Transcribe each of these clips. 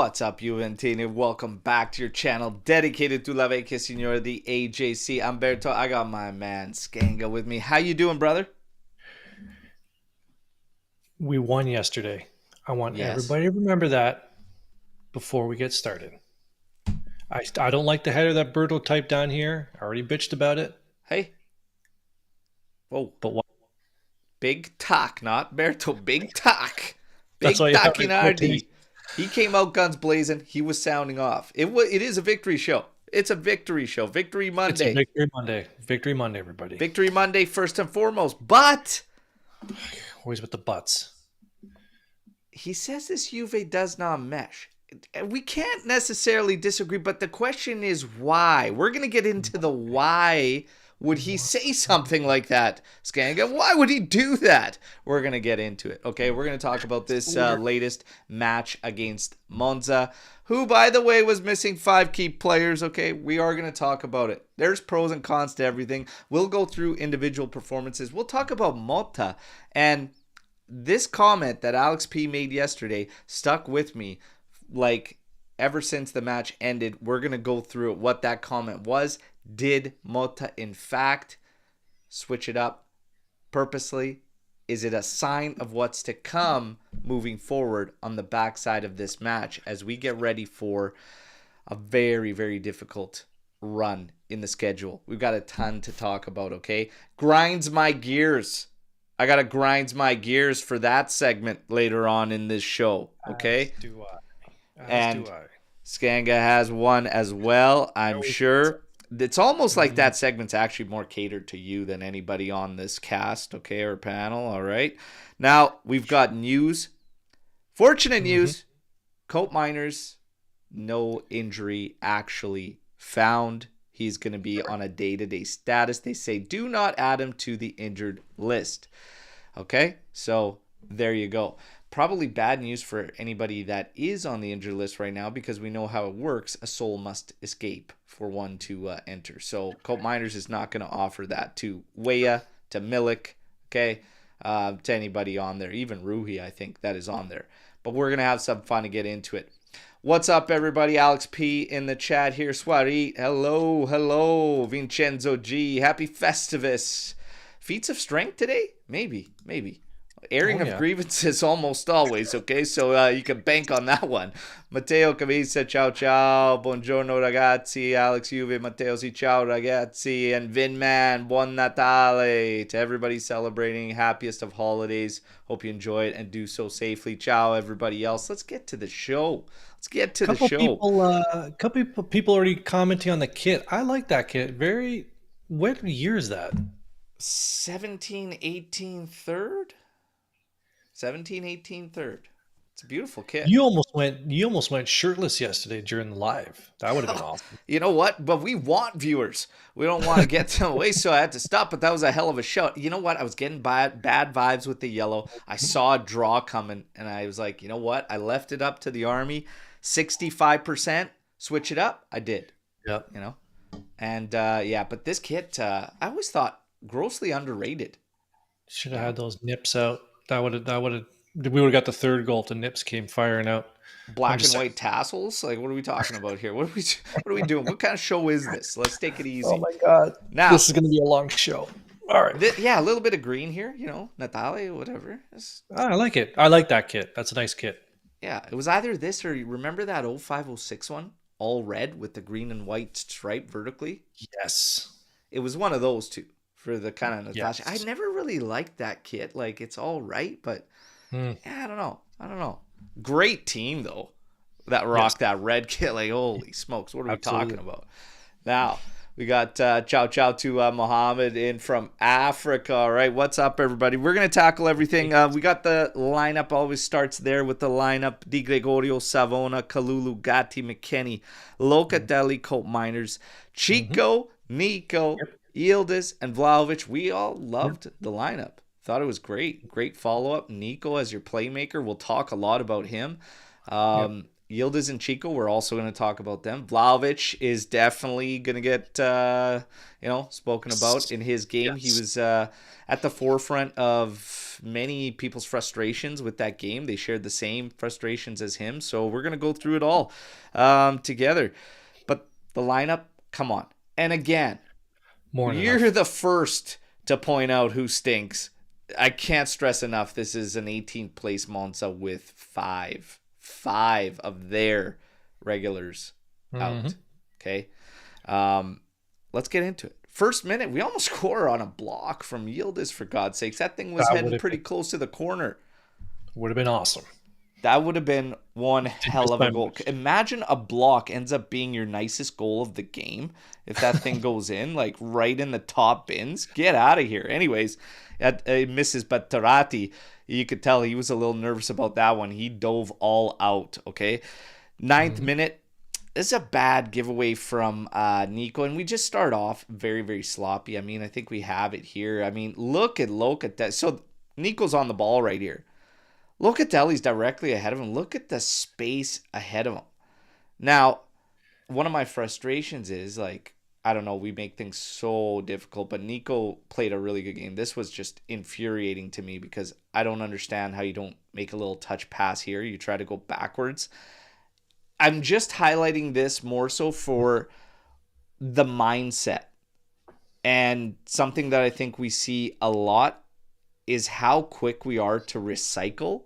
What's up, Juventini? Welcome back to your channel dedicated to La Vecchia Signora, the AJC. Alberto, I got my man Skanga with me. How you doing, brother? We won yesterday. I want Yes. everybody to remember that before we get started. I don't like the header that Berto typed down here. I already bitched about it. Hey. Whoa. But what? Big talk, not Berto. Big talk. That's Big why you have in quotation. Tacchinardi. He came out guns blazing. He was sounding off. It is a victory show. It's a victory show. Victory It's a Monday. victory Monday. Victory Monday, everybody. Victory Monday first and foremost. But Always with the butts. he says this Juve does not mesh. We can't necessarily disagree, but the question is why. We're going to get into the why would he say something like that, Skanga. Why would he do that? We're going to get into it, okay? We're going to talk about this latest match against Monza, who, by the way, was missing 5 key players, okay? We are going to talk about it. There's pros and cons to everything. We'll go through individual performances. We'll talk about MOTM, and this comment that Alex P made yesterday stuck with me like ever since the match ended. We're going to go through it, what that comment was. Did MOTM in fact switch it up purposely? Is it a sign of what's to come moving forward on the backside of this match as we get ready for a very, very difficult run in the schedule? We've got a ton to talk about, okay? Grinds my gears. I got to grinds my gears for that segment later on in this show, okay? As do I. And Skanga has one as well, I'm sure. It's almost like that segment's actually more catered to you than anybody on this cast, okay, or panel, all right? Now, we've got news. Fortunate news. Koopmeiners, no injury actually found. He's going to be on a day-to-day status. They say do not add him to the injured list. Okay, so there you go. Probably bad news for anybody that is on the injured list right now because we know how it works. A soul must escape for one to enter. So Koopmeiners is not going to offer that to Weah, to Milik, okay, to anybody on there. Even Ruhi, I think, that is on there. But we're going to have some fun to get into it. What's up, everybody? Alex P in the chat here. Soiree. Hello, hello. Vincenzo G. Happy Festivus. Feats of strength today? Maybe. Airing of grievances almost always, okay? So you can bank on that one. Matteo Cavisa, ciao ciao. Buongiorno ragazzi. Alex Juve, Matteo si ciao ragazzi. And Vinman, buon Natale. To everybody celebrating, happiest of holidays. Hope you enjoy it and do so safely. Ciao, everybody else. Let's get to the show. Let's get to the show. A couple people already commenting on the kit. I like that kit. What year is that? 17, 18, third? 17, 18, third. It's a beautiful kit. You almost went shirtless yesterday during the live. That would have been awesome. You know what? But we want viewers. We don't want to get them away, so I had to stop. But that was a hell of a show. You know what? I was getting bad vibes with the yellow. I saw a draw coming, and I was like, you know what? I left it up to the Army. 65%. Switch it up. I did. Yep. You know? And, yeah, but this kit, I always thought grossly underrated. Should have had those nips out. We would have got the third goal if the nips came firing out. Black and white tassels? Like, what are we talking about here? What are we doing? What kind of show is this? Let's take it easy. Oh my god! Now this is going to be a long show. All right. Yeah, a little bit of green here. You know, Natale, whatever. I like it. I like that kit. That's a nice kit. Yeah, it was either this or you remember that 0506 one, all red with the green and white stripe vertically. Yes, it was one of those two. For the kind of Natasha. Yes. I never really liked that kit. Like, it's all right, but yeah, I don't know. Great team, though, that rocked that red kit. Like, holy smokes, what are we talking about? Now, we got ciao ciao to Mohammed in from Africa. All right, what's up, everybody? We're going to tackle everything. We got the lineup. Always starts there with the lineup. Di Gregorio, Savona, Kalulu, Gatti, McKenny, Locatelli, Koopmeiners, Chico, Nico, Yildiz, and Vlahovic. We all loved the lineup. Thought it was great. Great follow-up. Nico as your playmaker. We'll talk a lot about him. Yildiz and Chico, we're also going to talk about them. Vlahovic is definitely going to get, spoken about in his game. Yes. He was at the forefront of many people's frustrations with that game. They shared the same frustrations as him. So we're going to go through it all together. But the lineup, come on. And again, you're the first to point out who stinks. I can't stress enough, this is an 18th place Monza with five of their regulars out. Okay. Let's get into it. First minute, we almost score on a block from Yildiz, for God's sakes. That thing was heading pretty close to the corner. Would have been awesome. That would have been one hell of a goal. Imagine a block ends up being your nicest goal of the game. If that thing goes in, like right in the top bins, get out of here. Anyways, it misses, but Tacchinardi, you could tell he was a little nervous about that one. He dove all out, okay? Ninth minute, this is a bad giveaway from Nico, and we just start off very, very sloppy. I mean, I think we have it here. I mean, look at that. So Nico's on the ball right here. Locatelli's directly ahead of him. Look at the space ahead of him. Now, one of my frustrations is, like, I don't know, we make things so difficult, but Nico played a really good game. This was just infuriating to me because I don't understand how you don't make a little touch pass here. You try to go backwards. I'm just highlighting this more so for the mindset. And something that I think we see a lot is how quick we are to recycle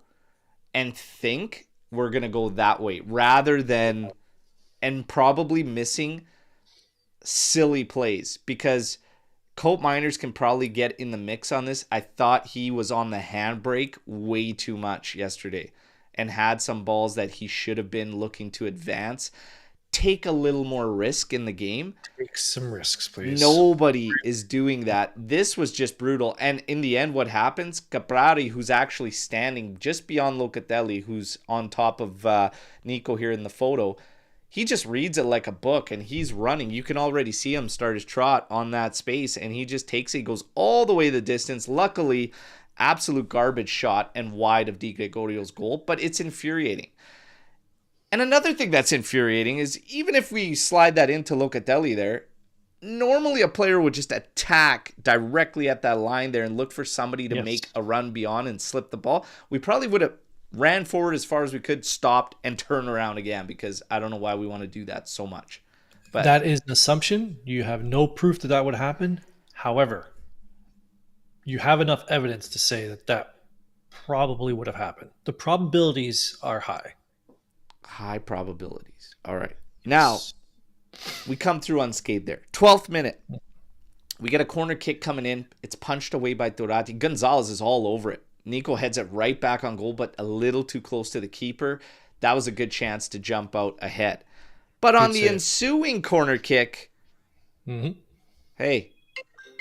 and think we're going to go that way rather than, and probably missing silly plays, because Koopmeiners can probably get in the mix on this. I thought he was on the handbrake way too much yesterday and had some balls that he should have been looking to advance. Take a little more risk in the game. Take some risks, please. Nobody is doing that. This was just brutal. And in the end, what happens? Caprari, who's actually standing just beyond Locatelli, who's on top of Nico here in the photo, he just reads it like a book, and he's running. You can already see him start his trot on that space, and he just takes it. He goes all the way the distance. Luckily, absolute garbage shot and wide of Di Gregorio's goal, but it's infuriating. And another thing that's infuriating is even if we slide that into Locatelli there, normally a player would just attack directly at that line there and look for somebody to make a run beyond and slip the ball. We probably would have ran forward as far as we could, stopped, and turned around again, because I don't know why we want to do that so much. But that is an assumption. You have no proof that that would happen. However, you have enough evidence to say that that probably would have happened. The probabilities are high. High probabilities. All right. Now, we come through unscathed there. 12th minute. We get a corner kick coming in. It's punched away by Tacchinardi. Gonzalez is all over it. Nico heads it right back on goal, but a little too close to the keeper. That was a good chance to jump out ahead. But on the ensuing corner kick, hey,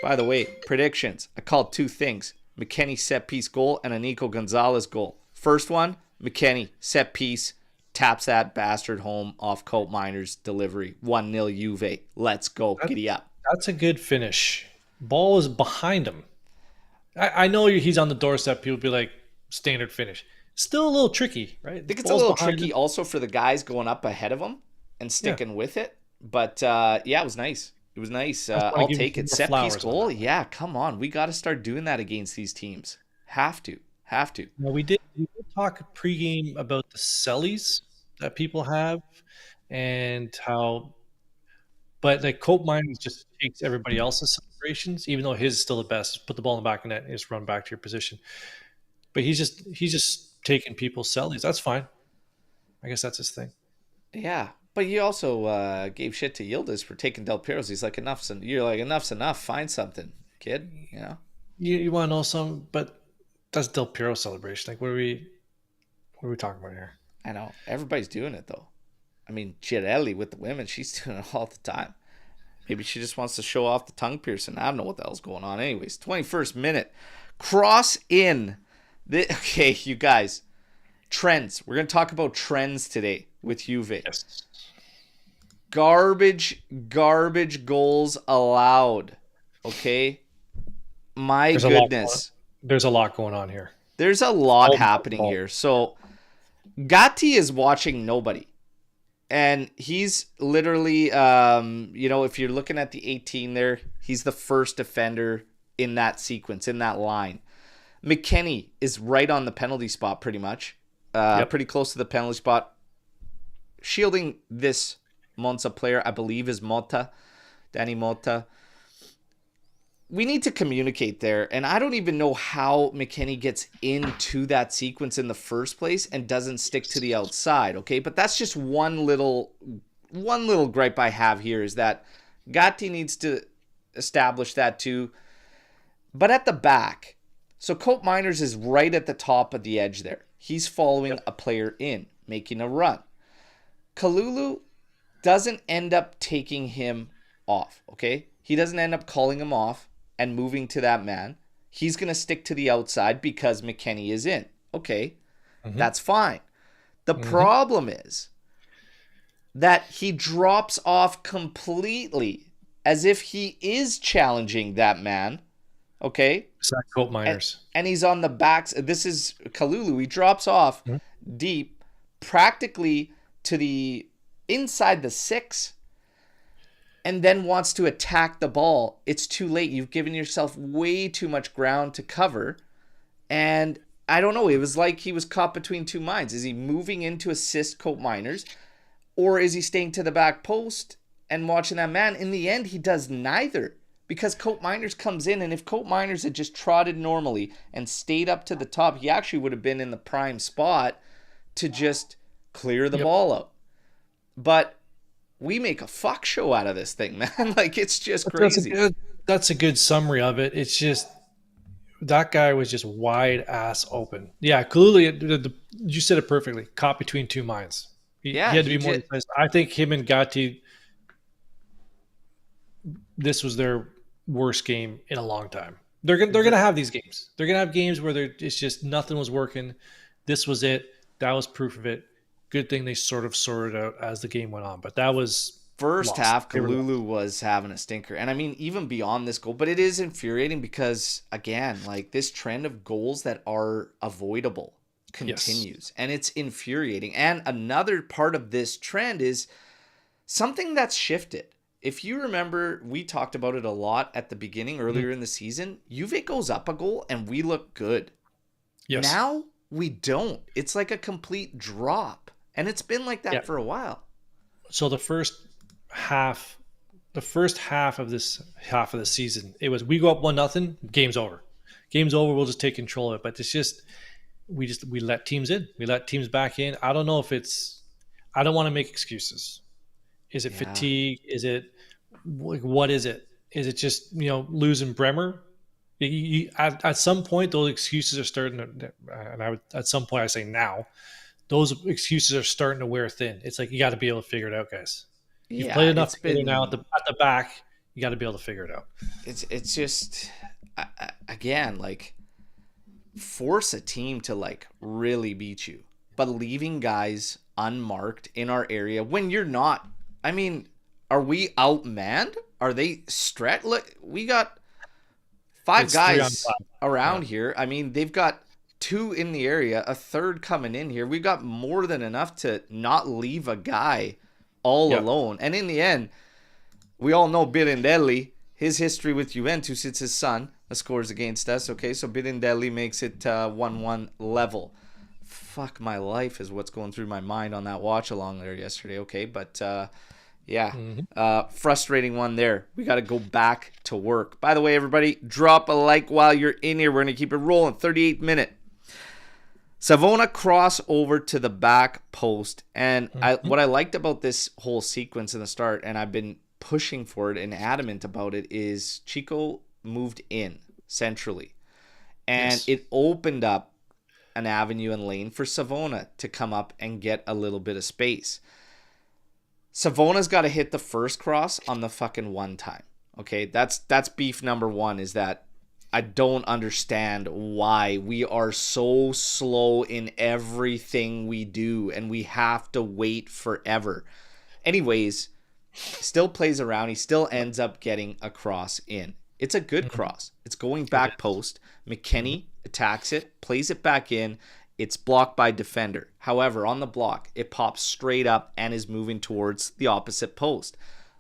by the way, predictions. I called two things. McKennie set-piece goal and a Nico Gonzalez goal. First one, McKennie set-piece. Taps that bastard home off Koopmeiners' delivery. 1-0 Juve. Let's go. Giddy up. That's a good finish. Ball is behind him. I know he's on the doorstep. People be like, standard finish. Still a little tricky, right? I think it's a little tricky also for the guys going up ahead of him and sticking with it. But, yeah, it was nice. It was nice. I'll take it. Set-piece goal? Yeah, come on. We got to start doing that against these teams. Have to. No, we did talk pregame about the sellies that people have and how, but like Koopmeiners just takes everybody else's celebrations, even though his is still the best. Just put the ball in the back of the net and just run back to your position. But he's just taking people's sellies. That's fine. I guess that's his thing. Yeah, but he also gave shit to Yildiz for taking Del Piero's. He's like, enough's enough. Find something, kid. You know. You want to know something? But that's Del Piero celebration. Like, what are we talking about here? I know. Everybody's doing it, though. I mean, Girelli with the women, she's doing it all the time. Maybe she just wants to show off the tongue piercing. I don't know what the hell's going on. Anyways, 21st minute. Cross in. Okay, you guys. Trends. We're going to talk about trends today with Juve. Yes. Garbage goals allowed. Okay? My goodness. There's a lot going on here. There's a lot happening here. So Gatti is watching nobody. And he's literally, if you're looking at the 18 there, he's the first defender in that sequence, in that line. McKennie is right on the penalty spot pretty much, pretty close to the penalty spot. Shielding this Monza player, I believe, is Danny Motta. We need to communicate there, and I don't even know how McKennie gets into that sequence in the first place and doesn't stick to the outside, okay? But that's just one little gripe I have here, is that Gatti needs to establish that too. But at the back, so Koopmeiners is right at the top of the edge there. He's following a player in, making a run. Kalulu doesn't end up taking him off, okay? He doesn't end up calling him off and moving to that man. He's going to stick to the outside because McKennie is in. Okay, that's fine. The problem is that he drops off completely as if he is challenging that man. Okay? It's not Koopmeiners. And he's on the backs. This is Kalulu. He drops off deep, practically to the inside the 6, and then wants to attack the ball. It's too late. You've given yourself way too much ground to cover. And I don't know. It was like he was caught between two minds. Is he moving in to assist Koopmeiners, or is he staying to the back post and watching that man? In the end, he does neither, because Koopmeiners comes in, and if Koopmeiners had just trotted normally and stayed up to the top, he actually would have been in the prime spot to just clear the ball out. But we make a fuck show out of this thing, man. Like, it's just crazy. That's a good summary of it. It's just, that guy was just wide ass open. Yeah, clearly, you said it perfectly. Caught between two minds. He had to be more decisive. I think him and Gatti, this was their worst game in a long time. They're gonna have these games. They're gonna have games where it's just nothing was working. This was it. That was proof of it. Good thing they sort of sorted out as the game went on, but that was first half. Kalulu was having a stinker, and I mean, even beyond this goal, but it is infuriating because, again, like, this trend of goals that are avoidable continues, and it's infuriating. And another part of this trend is something that's shifted. If you remember, we talked about it a lot at the beginning, earlier in the season. Juve goes up a goal and we look good. Yes. Now we don't. It's like a complete drop. And it's been like that for a while. So the first half of this half of the season, it was, we go up 1-0, game's over. Game's over, we'll just take control of it. But it's just we let teams in. We let teams back in. I don't know if it's, I don't want to make excuses. Is it fatigue? Is it, what is it? Is it just, losing Bremer? At some point, those excuses are starting to, and at some point I say now, those excuses are starting to wear thin. It's like, you got to be able to figure it out, guys. You've played enough together now at the back. You got to be able to figure it out. It's just, again, like, force a team to, like, really beat you, but leaving guys unmarked in our area when you're not. I mean, are we outmanned? Are they stretched? Look, we got 5 guys around here. I mean, they've got 2 in the area, a third coming in here. We've got more than enough to not leave a guy all alone. And in the end, we all know Birindelli, his history with Juventus, it's his son that scores against us. Okay, so Birindelli makes it 1-1 level. Fuck my life is what's going through my mind on that watch along there yesterday. Okay, but frustrating one there. We got to go back to work. By the way, everybody, drop a like while you're in here. We're going to keep it rolling. 38th minute. Savona cross over to the back post. And what I liked about this whole sequence in the start, and I've been pushing for it and adamant about it, is Chico moved in centrally. And it opened up an avenue and lane for Savona to come up and get a little bit of space. Savona's got to hit the first cross on the fucking one time. Okay, that's beef number one, is that I don't understand why we are so slow in everything we do and we have to wait forever. Anyways, still plays around. He still ends up getting a cross in. It's a good cross. It's going back post. McKennie attacks it, plays it back in. It's blocked by defender. However, on the block, it pops straight up and is moving towards the opposite post.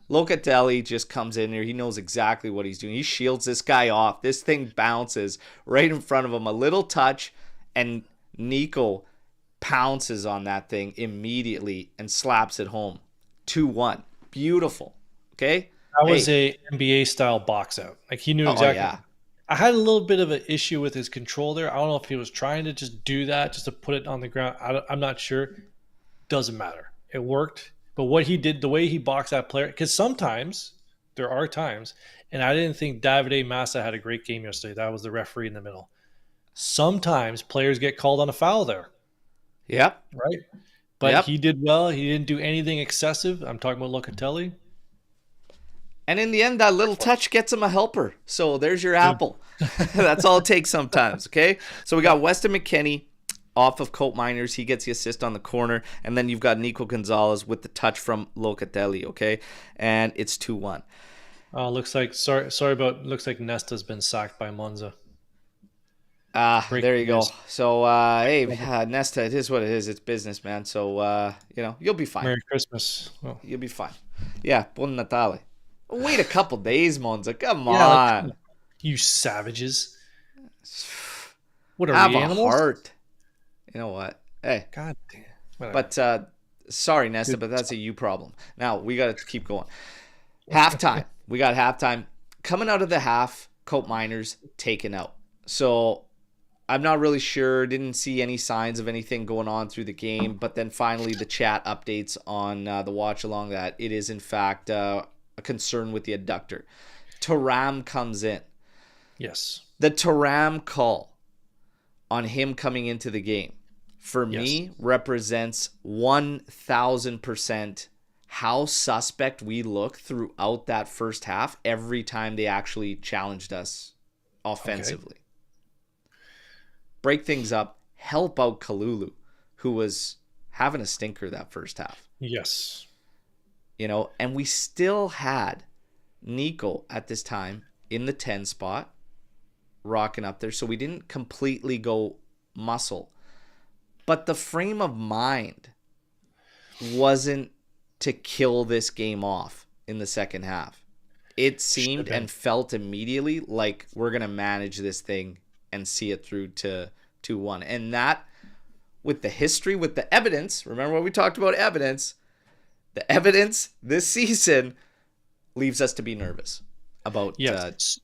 Locatelli just comes in here. He knows exactly what he's doing. He shields this guy off. This thing bounces right in front of him. A little touch, and Nico pounces on that thing immediately and slaps it home. 2-1. Beautiful. Okay? That was a NBA style box out. Like, he knew exactly. Yeah. I had a little bit of an issue with his control there. I don't know if he was trying to just do that, just to put it on the ground. I'm not sure. Doesn't matter. It worked. But what he did, the way he boxed that player, because sometimes, there are times, and I didn't think Davide Massa had a great game yesterday. That was the referee in the middle. Sometimes players get called on a foul there. Yep. Right? But he did well. He didn't do anything excessive. I'm talking about Locatelli. And in the end, that little touch gets him a helper. So there's your apple. That's all it takes sometimes, okay? So we got Weston McKennie off of Koopmeiners. He gets the assist on the corner. And then you've got Nico Gonzalez with the touch from Locatelli, okay? And it's 2-1. Looks like looks like Nesta's been sacked by Monza. There you go. So, hey, Nesta, it is what it is. It's business, man. So, you'll be fine. Merry Christmas. Oh. You'll be fine. Yeah, Buon Natale. Wait a couple days, Monza. Come on. You savages. What are Have we, a animals? heart. You know what? Hey. God damn. Whatever. But, sorry, Nesta, but that's a you problem. Now, we got to keep going. Halftime. We got halftime. Coming out of the half, Koopmeiners taken out. So, I'm not really sure. Didn't see any signs of anything going on through the game. But then finally, the chat updates on the watch along that it is, in fact, a concern with the adductor. Thuram comes in. Yes. The Thuram call on him coming into the game, for me, represents 1,000% how suspect we look throughout that first half every time they actually challenged us offensively. Okay. Break things up, help out Kalulu, who was having a stinker that first half. Yes. And we still had Nico at this time in the 10 spot, rocking up there. So we didn't completely go muscle. But the frame of mind wasn't to kill this game off in the second half. It seemed and felt immediately like we're going to manage this thing and see it through to 2-1. And that, with the history, with the evidence, remember what we talked about evidence, the evidence this season leaves us to be nervous about doing that.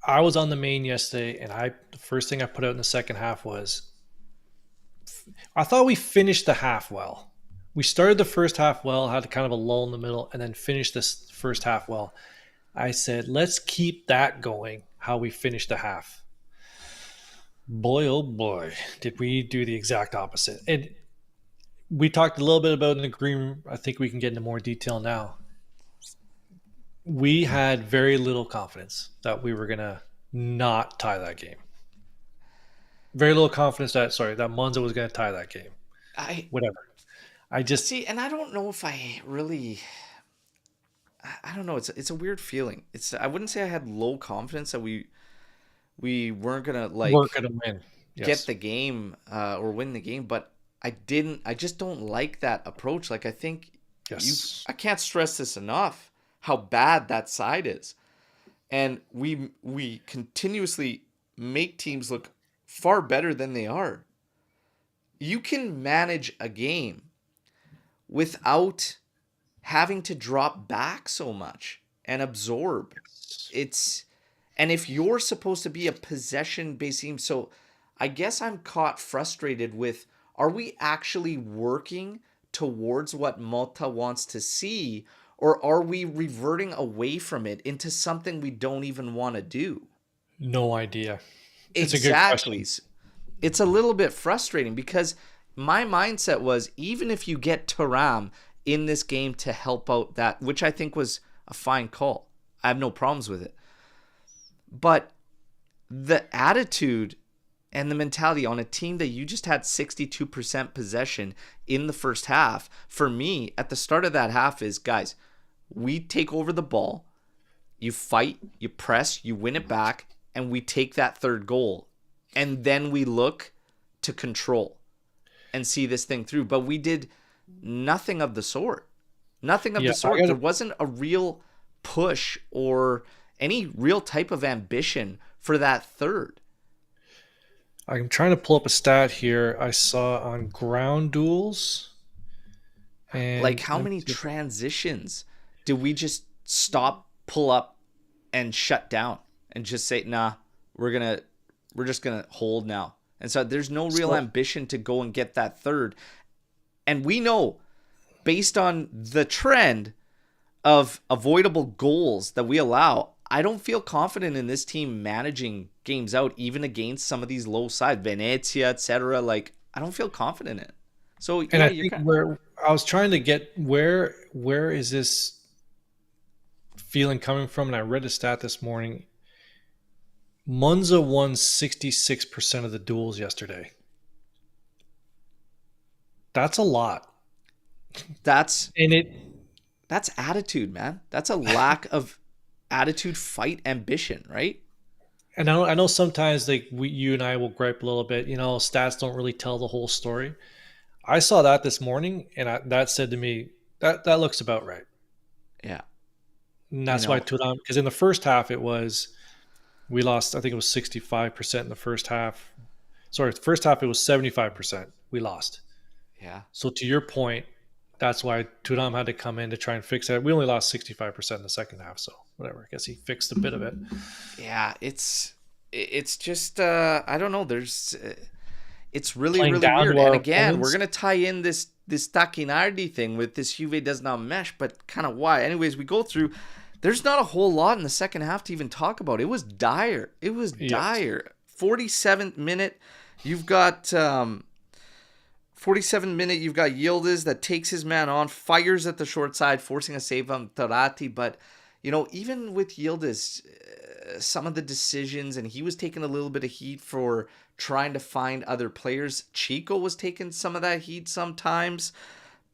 I was on the main yesterday, and the first thing I put out in the second half was, I thought we finished the half well. We started the first half well, had kind of a lull in the middle, and then finished this first half well. I said, let's keep that going, how we finished the half. Boy, oh boy, did we do the exact opposite. And we talked a little bit about in the green room. I think we can get into more detail now. We had very little confidence that we were going to not tie that game. Very little confidence that Monza was going to tie that game. Whatever. I just see, and I don't know if I really. I don't know. It's a weird feeling. I wouldn't say I had low confidence that we weren't gonna win, get the game or win the game, but I didn't. I just don't like that approach. Like, I think I can't stress this enough how bad that side is, and we continuously make teams look far better than they are. You can manage a game without having to drop back so much and absorb. And if you're supposed to be a possession-based team, so I guess I'm caught frustrated with, are we actually working towards what Mota wants to see, or are we reverting away from it into something we don't even want to do? No idea. It's exactly. It's a little bit frustrating because my mindset was, even if you get Thuram in this game to help out that, which I think was a fine call, I have no problems with it. But the attitude and the mentality on a team that you just had 62% possession in the first half, for me, at the start of that half is, guys, we take over the ball, you fight, you press, you win it back, and we take that third goal. And then we look to control and see this thing through. But we did nothing of the sort. Nothing of the sort. There wasn't a real push or any real type of ambition for that third. I'm trying to pull up a stat here I saw on ground duels. And like, how many transitions did we just stop, pull up, and shut down and just say, nah, we're just gonna hold now. And so there's no real ambition to go and get that third. And we know, based on the trend of avoidable goals that we allow, I don't feel confident in this team managing games out, even against some of these low sides, Venezia, etc. Like, I don't feel confident in it. So, and I think where I was trying to get, where is this feeling coming from? And I read a stat this morning. Monza won 66% of the duels yesterday. That's a lot. That's attitude, man. That's a lack of attitude, fight, ambition, right? And I know sometimes, like, you and I will gripe a little bit. Stats don't really tell the whole story. I saw that this morning, and that said to me, that looks about right. Yeah. And that's why Turam, because in the first half we lost, I think it was 65% in the first half. Sorry, the first half it was 75%. We lost. Yeah. So to your point, that's why Turam had to come in to try and fix it. We only lost 65% in the second half, so whatever. I guess he fixed a bit of it. Yeah, it's just I don't know. It's really weird. And again, we're gonna tie in this Tacchinardi thing with this Juve does not mesh, but kind of why. Anyways, we go through. There's not a whole lot in the second half to even talk about. It was dire. Dire. 47th minute, you've got 47th minute, you've got Yildiz that takes his man on, fires at the short side, forcing a save on Tarati. But, even with Yildiz, some of the decisions, and he was taking a little bit of heat for trying to find other players. Chico was taking some of that heat sometimes.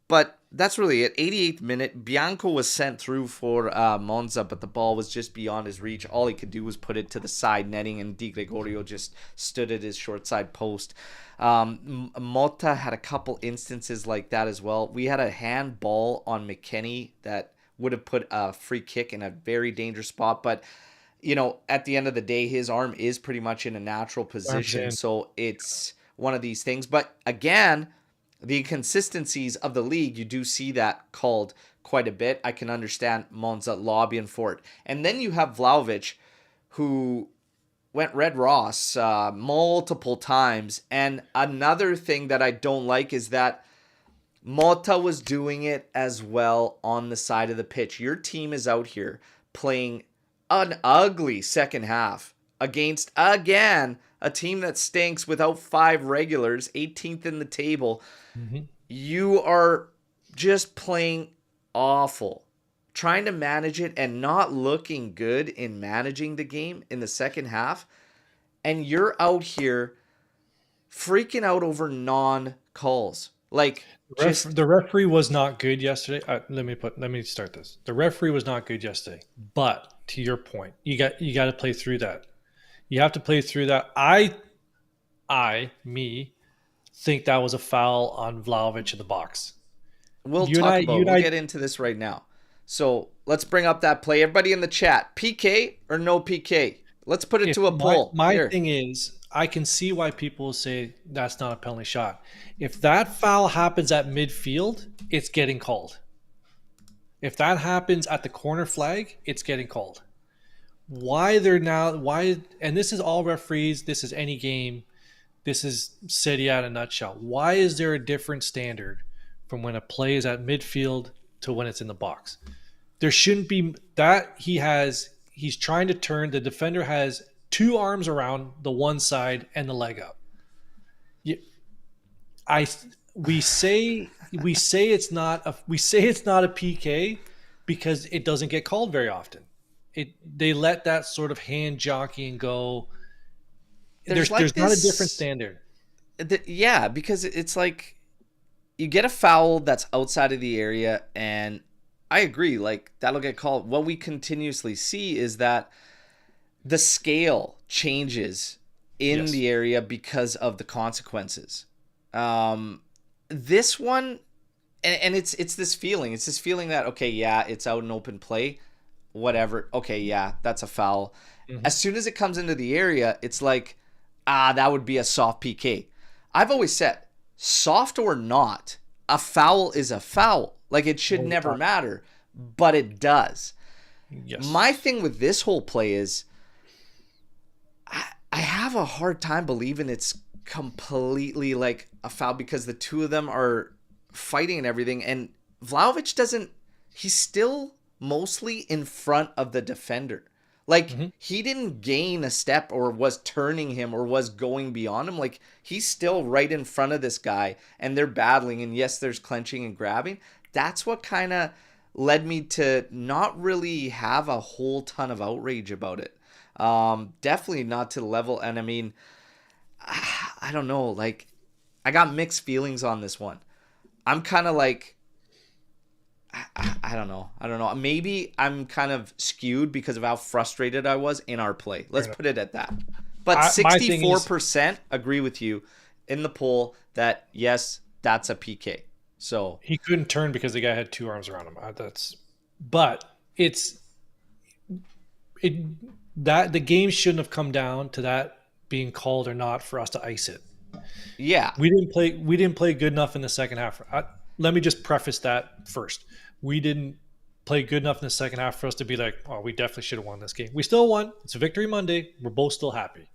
But that's really it. 88th minute, Bianco was sent through for Monza, but the ball was just beyond his reach. All he could do was put it to the side netting, and Di Gregorio just stood at his short side post. Motta had a couple instances like that as well. We had a handball on McKennie that would have put a free kick in a very dangerous spot, but at the end of the day, his arm is pretty much in a natural position, so it's one of these things. But again, the inconsistencies of the league, you do see that called quite a bit. I can understand Monza lobbying for it. And then you have Vlahovic, who went Red Ross multiple times. And another thing that I don't like is that Motta was doing it as well on the side of the pitch. Your team is out here playing an ugly second half against, again, a team that stinks without 5 regulars, 18th in the table. Mm-hmm. You are just playing awful, trying to manage it and not looking good in managing the game in the second half. And you're out here freaking out over non-calls. Like, the referee was not good yesterday. Let me start this. The referee was not good yesterday, but to your point, you got to play through that. You have to play through that. I think that was a foul on Vlahovic in the box. We'll get into this right now. So let's bring up that play. Everybody in the chat, PK or no PK? Let's put it to a poll. My thing is, I can see why people say that's not a penalty shot. If that foul happens at midfield, it's getting called. If that happens at the corner flag, it's getting called. And this is all referees, this is any game, this is Serie A in a nutshell. Why is there a different standard from when a play is at midfield to when it's in the box? There shouldn't be that. He's trying to turn, the defender has 2 arms around the one side and the leg up. We say it's not a PK because it doesn't get called very often. They let that sort of hand jockeying go. There's not a different standard. Yeah, because it's like you get a foul that's outside of the area, and I agree, like, that'll get called. What we continuously see is that the scale changes in Yes. the area because of the consequences. This one, and it's this feeling. It's this feeling that, okay, yeah, it's out in open play, whatever. Okay, yeah, that's a foul. Mm-hmm. As soon as it comes into the area, it's like, that would be a soft PK. I've always said, soft or not, a foul is a foul. Like, it should never matter, but it does. Yes. My thing with this whole play is, I have a hard time believing it's completely like a foul because the two of them are fighting and everything. And Vlahovic doesn't, he's still mostly in front of the defender. Like, he didn't gain a step or was turning him or was going beyond him. Like, he's still right in front of this guy and they're battling. And yes, there's clenching and grabbing. That's what kind of led me to not really have a whole ton of outrage about it. Definitely not to the level. And I mean, I don't know. Like, I got mixed feelings on this one. I'm kind of like, I don't know. Maybe I'm kind of skewed because of how frustrated I was in our play. Let's put it at that. But 64% agree with you in the poll that, yes, that's a PK. So he couldn't turn because the guy had two arms around him. But that the game shouldn't have come down to that being called or not for us to ice it. Yeah, we didn't play good enough in the second half. Let me just preface that first. We didn't play good enough in the second half for us to be like, oh, we definitely should have won this game. We still won. It's a victory Monday. We're both still happy.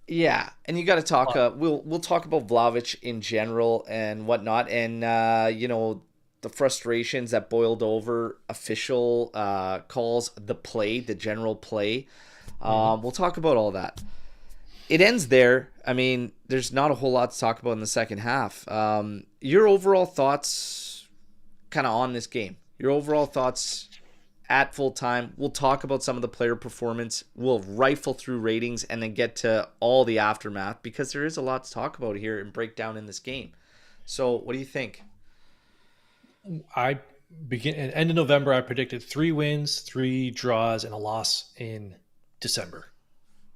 Yeah, and you got to talk. We'll talk about Vlahovic in general and whatnot, and the frustrations that boiled over official calls, the general play. We'll talk about all that. It ends there. I mean, there's not a whole lot to talk about in the second half. Your overall thoughts kind of on this game. Your overall thoughts at full time. We'll talk about some of the player performance. We'll rifle through ratings and then get to all the aftermath because there is a lot to talk about here and break down in this game. So what do you think? At end of November, I predicted 3 wins, 3 draws, and a loss in December.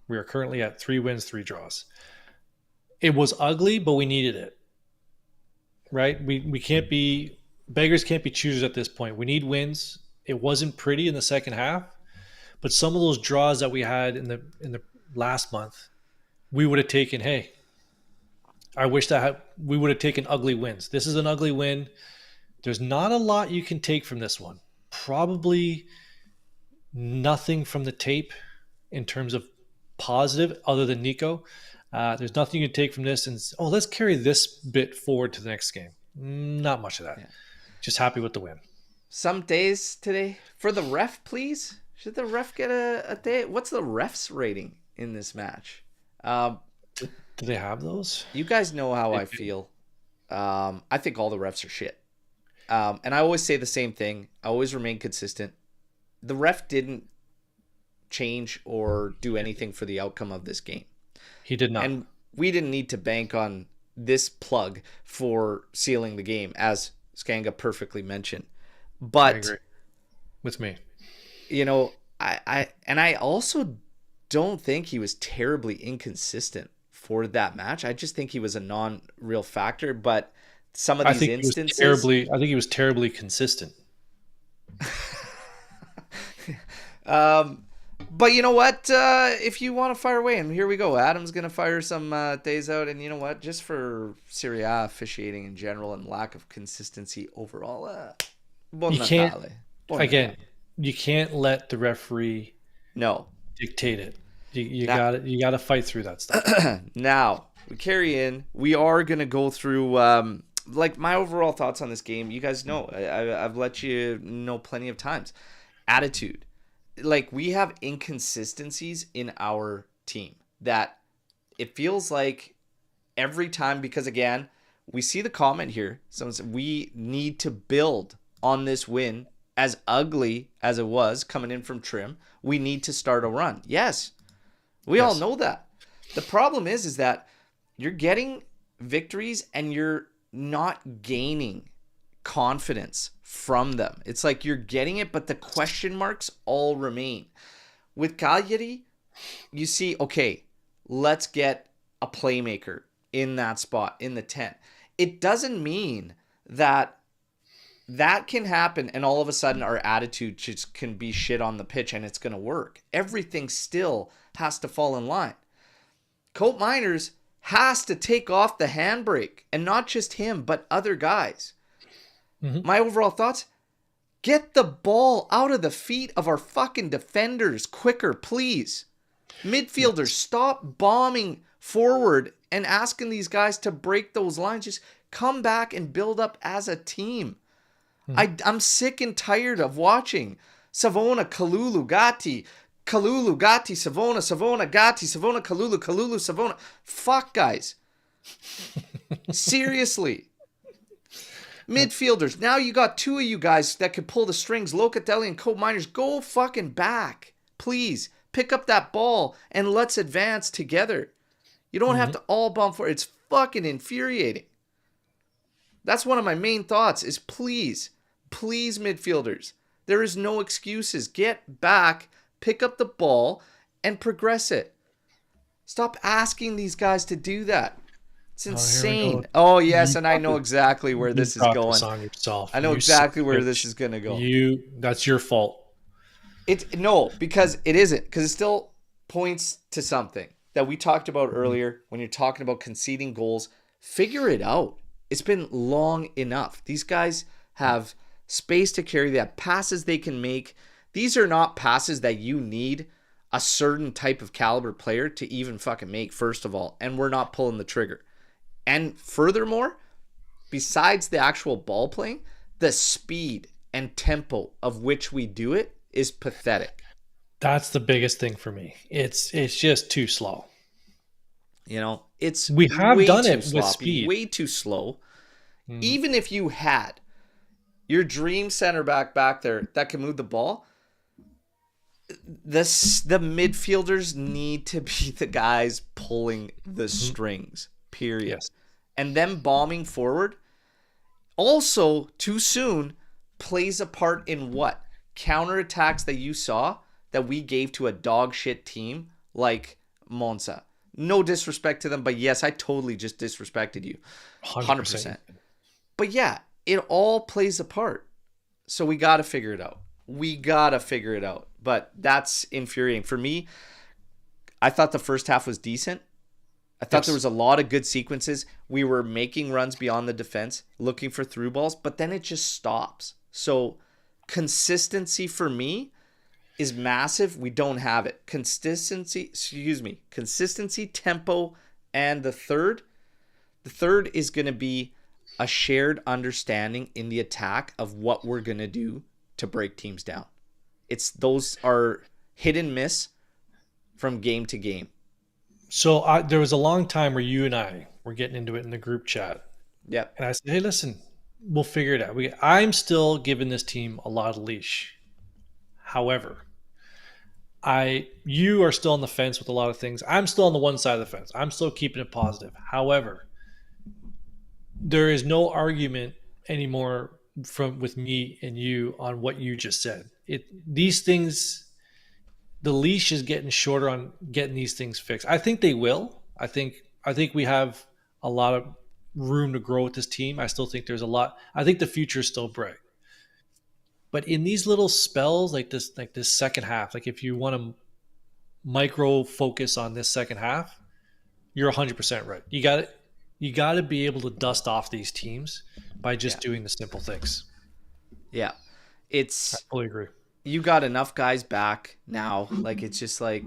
We are currently at 3 wins, 3 draws. It was ugly, but we needed it. Right? We can't be beggars can't be choosers at this point. We need wins. It wasn't pretty in the second half, but some of those draws that we had in the last month, we would have taken. Hey, I wish that we would have taken ugly wins. This is an ugly win. There's not a lot you can take from this one. Probably nothing from the tape in terms of positive other than Nico. There's nothing you can take from this and, let's carry this bit forward to the next game. Not much of that. Yeah. Just happy with the win. Some days today. For the ref, please. Should the ref get a day? What's the ref's rating in this match? Do they have those? You guys know how I feel. I think all the refs are shit. And I always say the same thing. I always remain consistent. The ref didn't change or do anything for the outcome of this game. He did not. And we didn't need to bank on this plug for sealing the game, as Skanga perfectly mentioned. But I agree with me. I also don't think he was terribly inconsistent for that match. I just think he was a non-real factor, but some of these instances, I think he was terribly consistent. But you know what? If you want to fire away, and here we go. Adam's going to fire some days out. And you know what? Just for Serie A officiating in general and lack of consistency overall, you can't let the referee dictate it. You got to fight through that stuff. Now, we carry in. We are going to go through like my overall thoughts on this game. You guys know. I've let you know plenty of times. Attitude. Like, we have inconsistencies in our team that it feels like every time, because again, we see the comment here. Someone said we need to build on this win, as ugly as it was coming in from Trim. We need to start a run. Yes, we all know that. The problem is that you're getting victories and you're not gaining confidence from them. It's like you're getting it, but the question marks all remain. With Cagliari, you see, okay, let's get a playmaker in that spot, in the 10. It doesn't mean that can happen and all of a sudden our attitude just can be shit on the pitch and it's going to work. Everything still has to fall in line. Koopmeiners has to take off the handbrake, and not just him, but other guys. My overall thoughts, get the ball out of the feet of our fucking defenders quicker, please. Midfielders, stop bombing forward and asking these guys to break those lines. Just come back and build up as a team. I'm sick and tired of watching Savona, Kalulu, Gatti, Savona, Gatti, Savona, Kalulu, Savona. Fuck, guys. Seriously. Midfielders. Now you got two of you guys that could pull the strings. Locatelli and Koopmeiners. Go fucking back. Please. Pick up that ball and let's advance together. You don't have to all bomb for it. It's fucking infuriating. That's one of my main thoughts is please midfielders. There is no excuses. Get back, pick up the ball, and progress it. Stop asking these guys to do that. It's insane. Oh, yes, and I know exactly where this is going. I know exactly where this is going to go. That's your fault. No, because it isn't. Because it still points to something that we talked about earlier when you're talking about conceding goals. Figure it out. It's been long enough. These guys have space to carry. They have passes they can make. These are not passes that you need a certain type of caliber player to even fucking make, first of all. And we're not pulling the trigger. And furthermore, besides the actual ball playing, the speed and tempo of which we do it is pathetic. That's the biggest thing for me. It's just too slow. You know, it's we have done it sloppy, with speed, way too slow. Even if you had your dream center back there that can move the ball, the midfielders need to be the guys pulling the strings. Period. Yes. And them bombing forward, also too soon, plays a part in what? Counterattacks that you saw that we gave to a dog shit team like Monza. No disrespect to them, but yes, I totally just disrespected you. 100%. But yeah, it all plays a part. So we got to figure it out. But that's infuriating. For me, I thought the first half was decent. I thought there was a lot of good sequences. We were making runs beyond the defense, looking for through balls, but then it just stops. So consistency for me is massive. We don't have it. Consistency, tempo, and the third is going to be a shared understanding in the attack of what we're going to do to break teams down. Those are hit and miss from game to game. So there was a long time where you and I were getting into it in the group chat. Yeah. And I said, hey, listen, we'll figure it out. I'm still giving this team a lot of leash. However, you are still on the fence with a lot of things. I'm still on the one side of the fence. I'm still keeping it positive. However, there is no argument anymore with me and you on what you just said. These things, the leash is getting shorter on getting these things fixed. I think they will. I think we have a lot of room to grow with this team. I still think there's a lot. I think the future is still bright. But in these little spells like this second half, like if you want to micro focus on this second half, you're 100% right. You got to be able to dust off these teams by just doing the simple things. Yeah. I fully agree. You got enough guys back now. Like, it's just like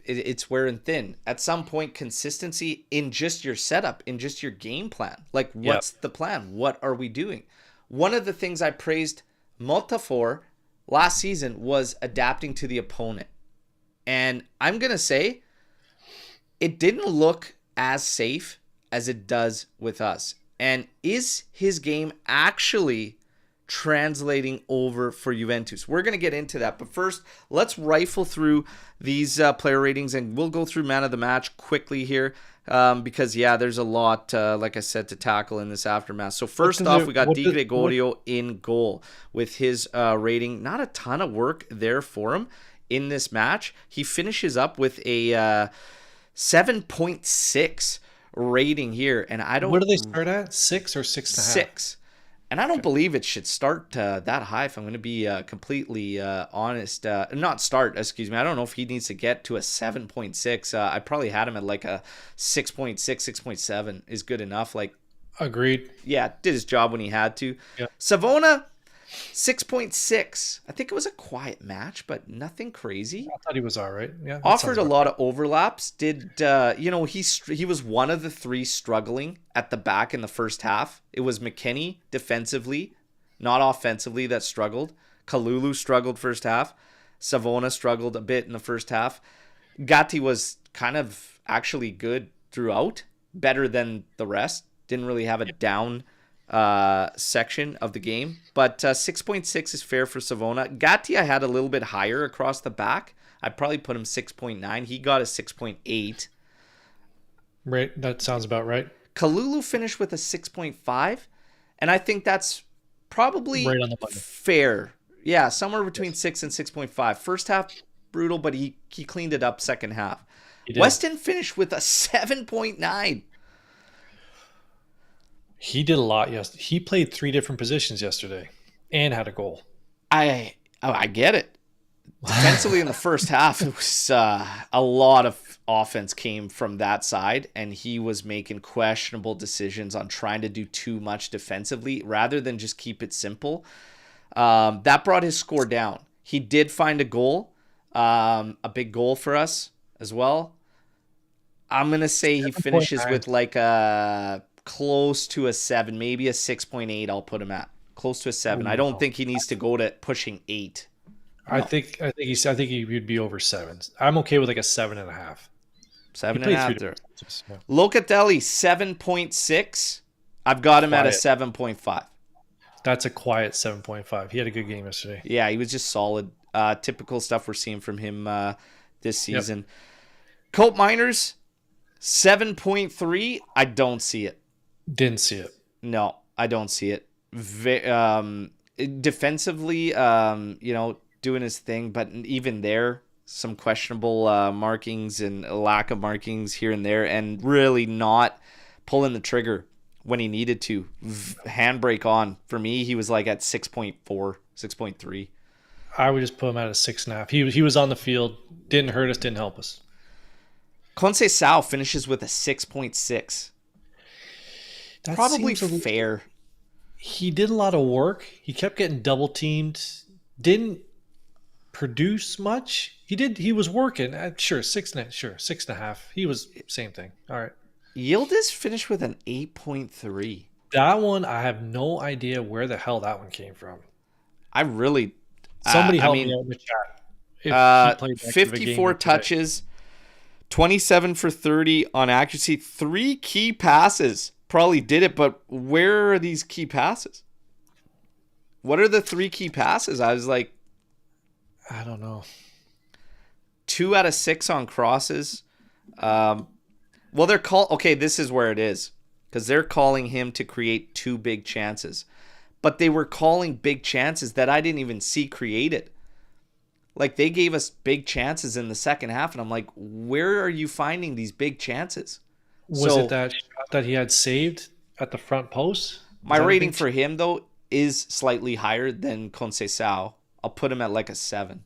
it's wearing thin. At some point, consistency in just your setup, in just your game plan. Like, what's the plan? What are we doing? One of the things I praised Mota for last season was adapting to the opponent. And I'm going to say it didn't look as safe as it does with us. And is his game actually translating over for Juventus? We're going to get into that. But first, let's rifle through these player ratings, and we'll go through man of the match quickly here because, there's a lot, like I said, to tackle in this aftermath. So first off, we got Di Gregorio in goal with his rating. Not a ton of work there for him in this match. He finishes up with a 7.6 rating here, and I don't. What do they start at? 6 or 6.5? 6. And I don't believe it should start that high, if I'm going to be completely honest. Not start, excuse me. I don't know if he needs to get to a 7.6. I probably had him at like a 6.6, 6.7 is good enough. Like, agreed. Yeah, did his job when he had to. Yeah. Savona, 6.6. I think it was a quiet match, but nothing crazy. I thought he was all right. Yeah. Offered a lot of overlaps. Did he was one of the 3 struggling at the back in the first half. It was McKinney defensively, not offensively, that struggled. Kalulu struggled first half. Savona struggled a bit in the first half. Gatti was kind of actually good throughout, better than the rest. Didn't really have a down section of the game, but 6.6 is fair for Savona. Gatti I had a little bit higher across the back. I'd probably put him 6.9. He got a 6.8. Right, that sounds about right. Kalulu finished with a 6.5, and I think that's probably right on the button. Fair. Yeah, somewhere between 6 and 6.5. First half brutal, but he cleaned it up second half. Weston finished with a 7.9. He did a lot yesterday. He played 3 different positions yesterday and had a goal. I get it. Defensively in the first half, it was a lot of offense came from that side, and he was making questionable decisions on trying to do too much defensively rather than just keep it simple. That brought his score down. He did find a goal, a big goal for us as well. I'm going to say he finishes with like a close to a 7, maybe a 6.8. I'll put him at close to a 7. I don't think he needs to go to pushing 8. No. I think he would be over 7. I'm okay with like a 7.5. 7.5 there. Yeah. Locatelli 7.6. I've got him at a 7.5. That's a quiet 7.5. He had a good game yesterday. Yeah, he was just solid. Typical stuff we're seeing from him this season. Yep. Koopmeiners 7.3. I don't see it. Didn't see it. No, I don't see it. Defensively, doing his thing, but even there, some questionable markings and a lack of markings here and there, and really not pulling the trigger when he needed to. Handbrake on. For me, he was like at 6.4, 6.3. I would just put him at a 6.5. He was on the field, didn't hurt us, didn't help us. Conceição finishes with a 6.6. That probably fair. He did a lot of work. He kept getting double teamed. Didn't produce much. He was working. Sure, 6.5. He was same thing. All right. Yildiz finished with an 8.3. That one, I have no idea where the hell that one came from. I really. Somebody help me out in the chat. 54 touches, 27 for 30 on accuracy, 3 key passes. Probably did it, but where are these key passes? What are the 3 key passes? I was like, I don't know. 2 out of 6 on crosses. Well, they're called. Okay, this is where it is, because they're calling him to create 2 big chances, but they were calling big chances that I didn't even see created. Like, they gave us big chances in the second half, and I'm like, where are you finding these big chances? Was it that shot that he had saved at the front post? My rating for him, though, is slightly higher than Conceição. I'll put him at like a 7.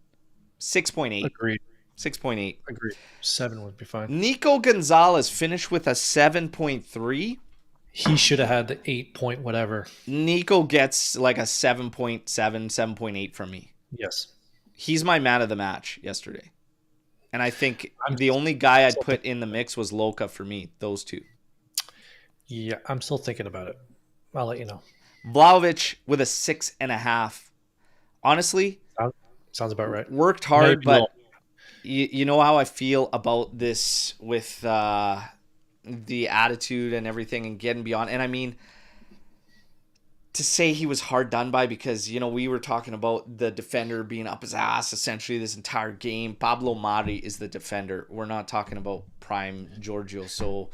6.8. Agreed. 6.8. Agreed. 7 would be fine. Nico Gonzalez finished with a 7.3. He should have had the 8 point whatever. Nico gets like a 7.7, 7.8 from me. Yes. He's my man of the match yesterday. And I think the only guy I'd put in the mix was Luca for me, those 2. Yeah, I'm still thinking about it. I'll let you know. Vlahovic with a 6.5. Honestly, sounds about right. Worked hard, but you know how I feel about this with the attitude and everything and getting beyond. And I mean, to say he was hard done by, because, we were talking about the defender being up his ass essentially this entire game. Pablo Mari is the defender. We're not talking about prime Giorgio. So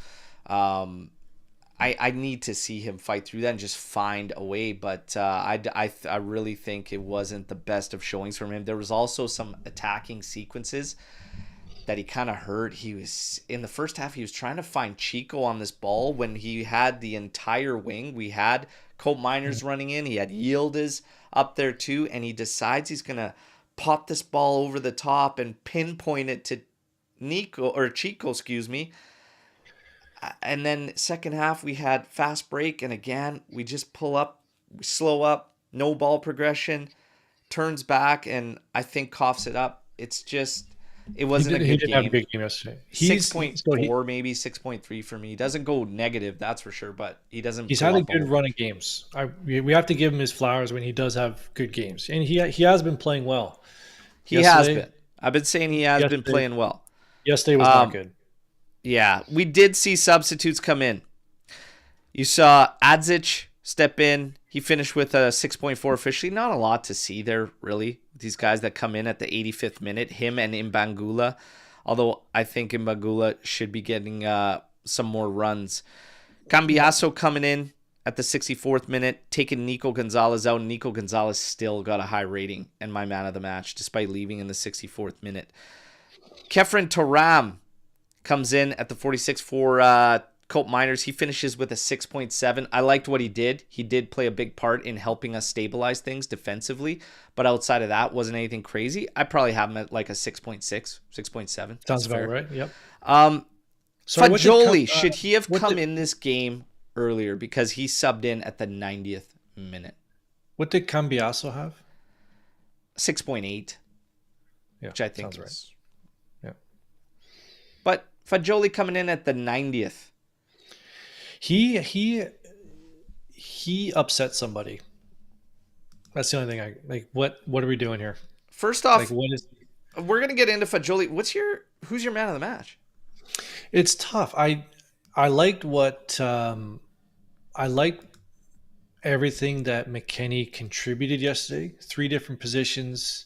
I need to see him fight through that and just find a way. But I really think it wasn't the best of showings from him. There was also some attacking sequences that he kind of hurt. He was in the first half. He was trying to find Chico on this ball when he had the entire wing. We had Koopmeiners running in. He had Yildiz up there too, and he decides he's gonna pop this ball over the top and pinpoint it to Chico, excuse me. And then second half we had fast break, and again we just pull up, we slow up, no ball progression, turns back, and I think coughs it up. It's just. It wasn't a good game. He didn't have a good game yesterday. 6.4 maybe 6.3 for me. He doesn't go negative, that's for sure, but he doesn't. He's had a good run of games. We have to give him his flowers when he does have good games, and he has been playing well. He has been. I've been saying he has been playing well. Yesterday was not good. Yeah, we did see substitutes come in. You saw Adzic step in. He finished with a 6.4 officially. Not a lot to see there, really. These guys that come in at the 85th minute, him and Imbangula. Although I think Imbangula should be getting some more runs. Cambiasso coming in at the 64th minute, taking Nico Gonzalez out. Nico Gonzalez still got a high rating and my man of the match, despite leaving in the 64th minute. Kefren Turam comes in at the 46th for Koopmeiners. He finishes with a 6.7. I liked what he did. He did play a big part in helping us stabilize things defensively, but outside of that, wasn't anything crazy. I probably have him at like a 6.6, 6.7. Sounds about right. Yep. Fagioli, should he have come in this game earlier because he subbed in at the 90th minute? What did Cambiasso have? 6.8, yeah, which I think is right. Yeah. But Fagioli coming in at the 90th. He upset somebody. That's the only thing I like. What are we doing here? We're gonna get into Fagioli. Who's your man of the match? It's tough. I liked what I liked everything that McKennie contributed yesterday. 3 different positions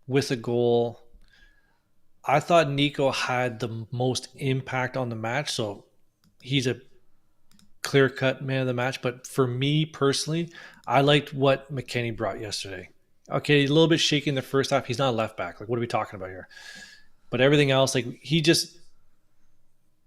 with a goal. I thought Nico had the most impact on the match, so he's a clear-cut man of the match. But for me personally, I liked what McKennie brought yesterday. Okay, a little bit shaky in the first half. He's not a left back. Like, what are we talking about here? But everything else, like, he just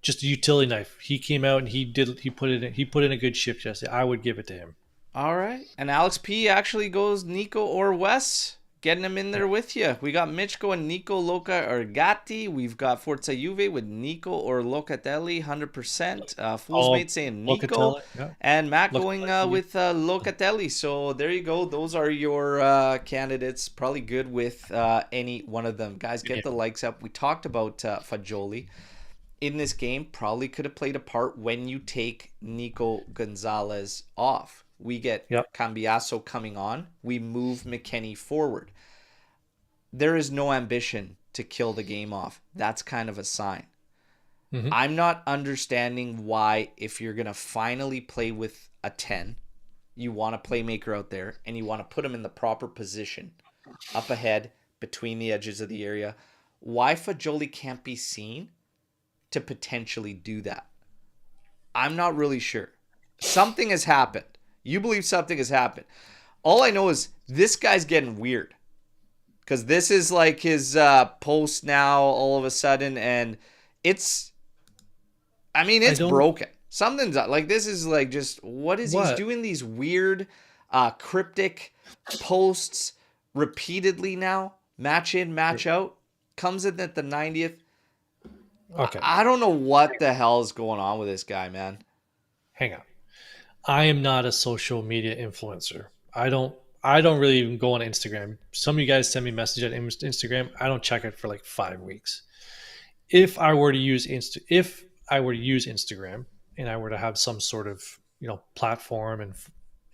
a utility knife. He came out and he put in a good shift yesterday. I would give it to him. All right. And Alex P actually goes Nico or Wes, getting him in there with you. We got Mitch going Nico, Luca, or Gatti. We've got Forza Juve with Nico or Locatelli, 100%. Fool's Mate saying Nico. Yeah. And Matt going with Locatelli. So there you go. Those are your candidates. Probably good with any one of them. Guys, get the likes up. We talked about Fagioli. In this game, probably could have played a part when you take Nico Gonzalez off. We get Cambiasso coming on. We move McKennie forward. There is no ambition to kill the game off. That's kind of a sign. Mm-hmm. I'm not understanding why, if you're going to finally play with a 10, you want a playmaker out there and you want to put him in the proper position, up ahead, between the edges of the area, why Fagioli can't be seen to potentially do that. I'm not really sure. Something has happened. You believe something has happened. All I know is this guy's getting weird. Because this is like his post now all of a sudden. And it's broken. Something's like, this is like just, he's doing these weird cryptic posts repeatedly now. Match in, match out. Comes in at the 90th. Okay. I don't know what the hell is going on with this guy, man. Hang on. I am not a social media influencer. I don't really even go on Instagram. Some of you guys send me messages on Instagram. I don't check it for like 5 weeks. If I were to use Instagram and I were to have some sort of, platform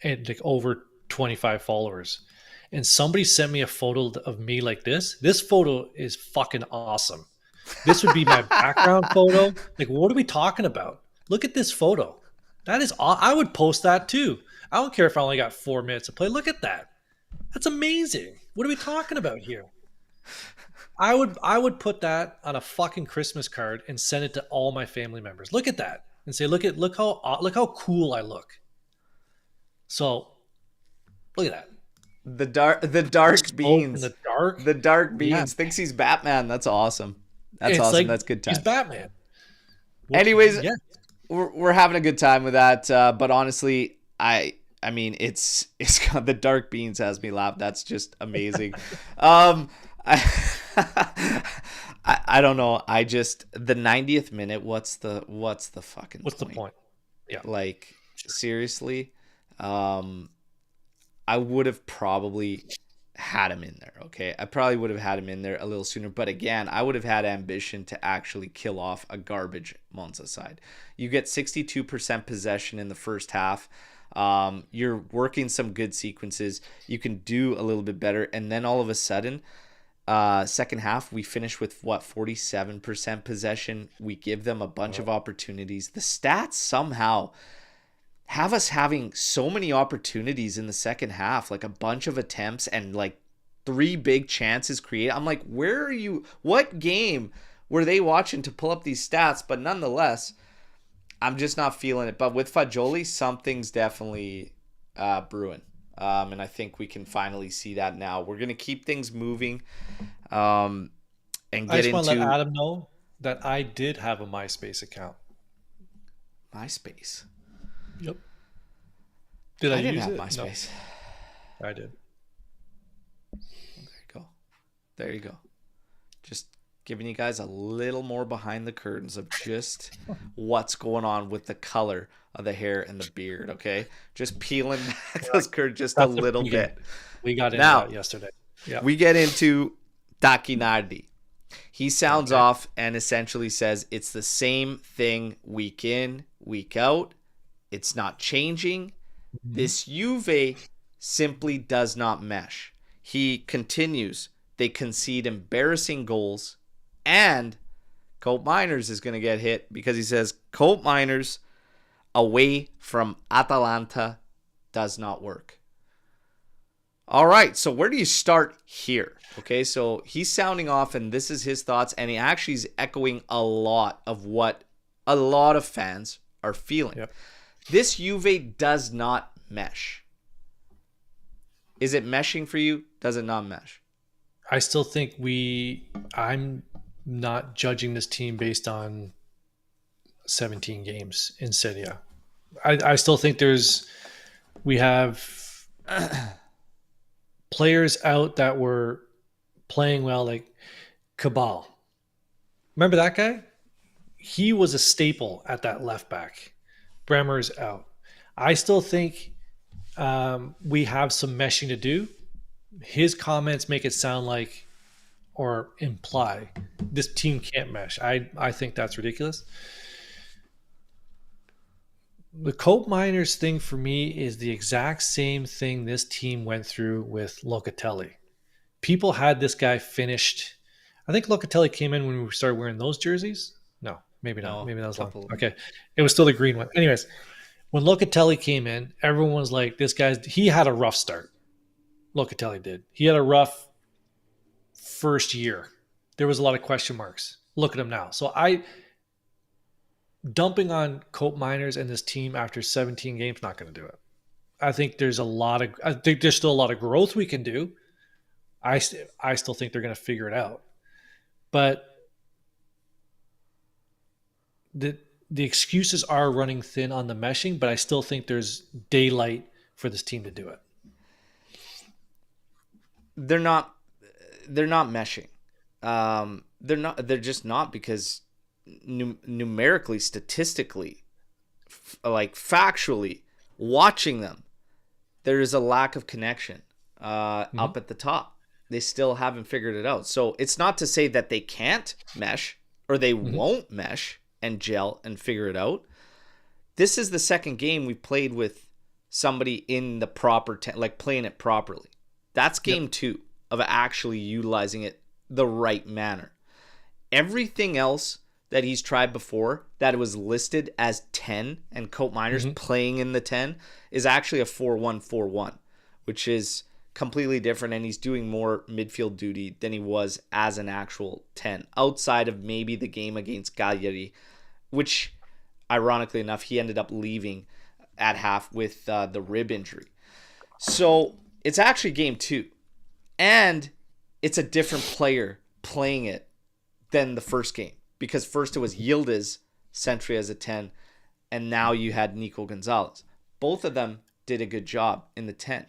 and like over 25 followers, and somebody sent me a photo of me like this photo is fucking awesome. This would be my background photo. Like, what are we talking about? Look at this photo. That is, I would post that too. I don't care if I only got 4 minutes to play. Look at that. That's amazing. What are we talking about here? I would put that on a fucking Christmas card and send it to all my family members. Look at that and say, look how cool I look. So, look at that. The dark beans. In the dark. The dark beans. Thinks he's Batman. That's awesome. That's It's awesome. like That's good he's times. Batman. Anyways, Yeah. we're having a good time with that. But honestly, I mean, it's got the dark beans has me laugh. That's just amazing. I, I don't know. I just the 90th minute. What's the fucking What's the point? point? Yeah. Like seriously, I would have probably had him in there. Okay, I probably would have had him in there a little sooner. But again, I would have had ambition to actually kill off a garbage Monza side. You get 62% possession in the first half. You're working some good sequences. You can do a little bit better, and then all of a sudden, second half we finish with 47% possession. We give them a bunch of opportunities. The stats somehow have us having so many opportunities in the second half, like a bunch of attempts and like 3 big chances created. I'm like, where are you? What game were they watching to pull up these stats? But nonetheless, I'm just not feeling it. But with Fagioli, something's definitely brewing. And I think we can finally see that now. We're going to keep things moving and get I just want to into let Adam know that I did have a MySpace account. MySpace. Yep. Did I didn't use have it? MySpace. No, I did. There you go. Just giving you guys a little more behind the curtains of just what's going on with the color of the hair and the beard, okay? Just peeling back those curtains just a little bit. We got into Now, that yesterday. Yeah. We get into Tacchinardi. He sounds off and essentially says it's the same thing week in, week out. It's not changing. This Juve simply does not mesh. He continues. They concede embarrassing goals. And Koopmeiners is going to get hit because he says Koopmeiners away from Atalanta does not work. All right, so where do you start here? Okay, so he's sounding off, and this is his thoughts, and he actually is echoing a lot of what a lot of fans are feeling. Yep. This Juve does not mesh. Is it meshing for you? Does it not mesh? I still think I'm not judging this team based on 17 games in Serie A. I still think we have players out that were playing well, like Cabal. Remember that guy? He was a staple at that left back. Bremer's out. I still think we have some meshing to do. His comments make it sound like or imply this team can't mesh. I think that's ridiculous. The Koopmeiners thing for me is the exact same thing this team went through with Locatelli. People had this guy finished. I think Locatelli came in when we started wearing those jerseys. No, maybe not. No, maybe that was long. couple. Okay. It was still the green one. Anyways, when Locatelli came in, everyone was like, he had a rough start. Locatelli did. He had a rough first year. There was a lot of question marks. Look at him now. So dumping on Koopmeiners and this team after 17 games, not going to do it. I think there's still a lot of growth we can do. I still think they're going to figure it out. But the excuses are running thin on the meshing, but I still think there's daylight for this team to do it. They're not meshing. They're just not, because numerically, statistically, like factually, watching them, there is a lack of connection up at the top. They still haven't figured it out. So it's not to say that they can't mesh or they won't mesh and gel and figure it out. This is the second game we've played with somebody in the proper like playing it properly. That's game 2 of actually utilizing it the right manner. Everything else that he's tried before that was listed as 10 and Koopmeiners playing in the 10 is actually a 4-1-4-1, which is completely different, and he's doing more midfield duty than he was as an actual 10, outside of maybe the game against Cagliari, which ironically enough he ended up leaving at half with the rib injury. So it's actually game 2, and it's a different player playing it than the first game, because first it was Yildiz Sentry as a 10, and now you had Nico Gonzalez. Both of them did a good job in the 10.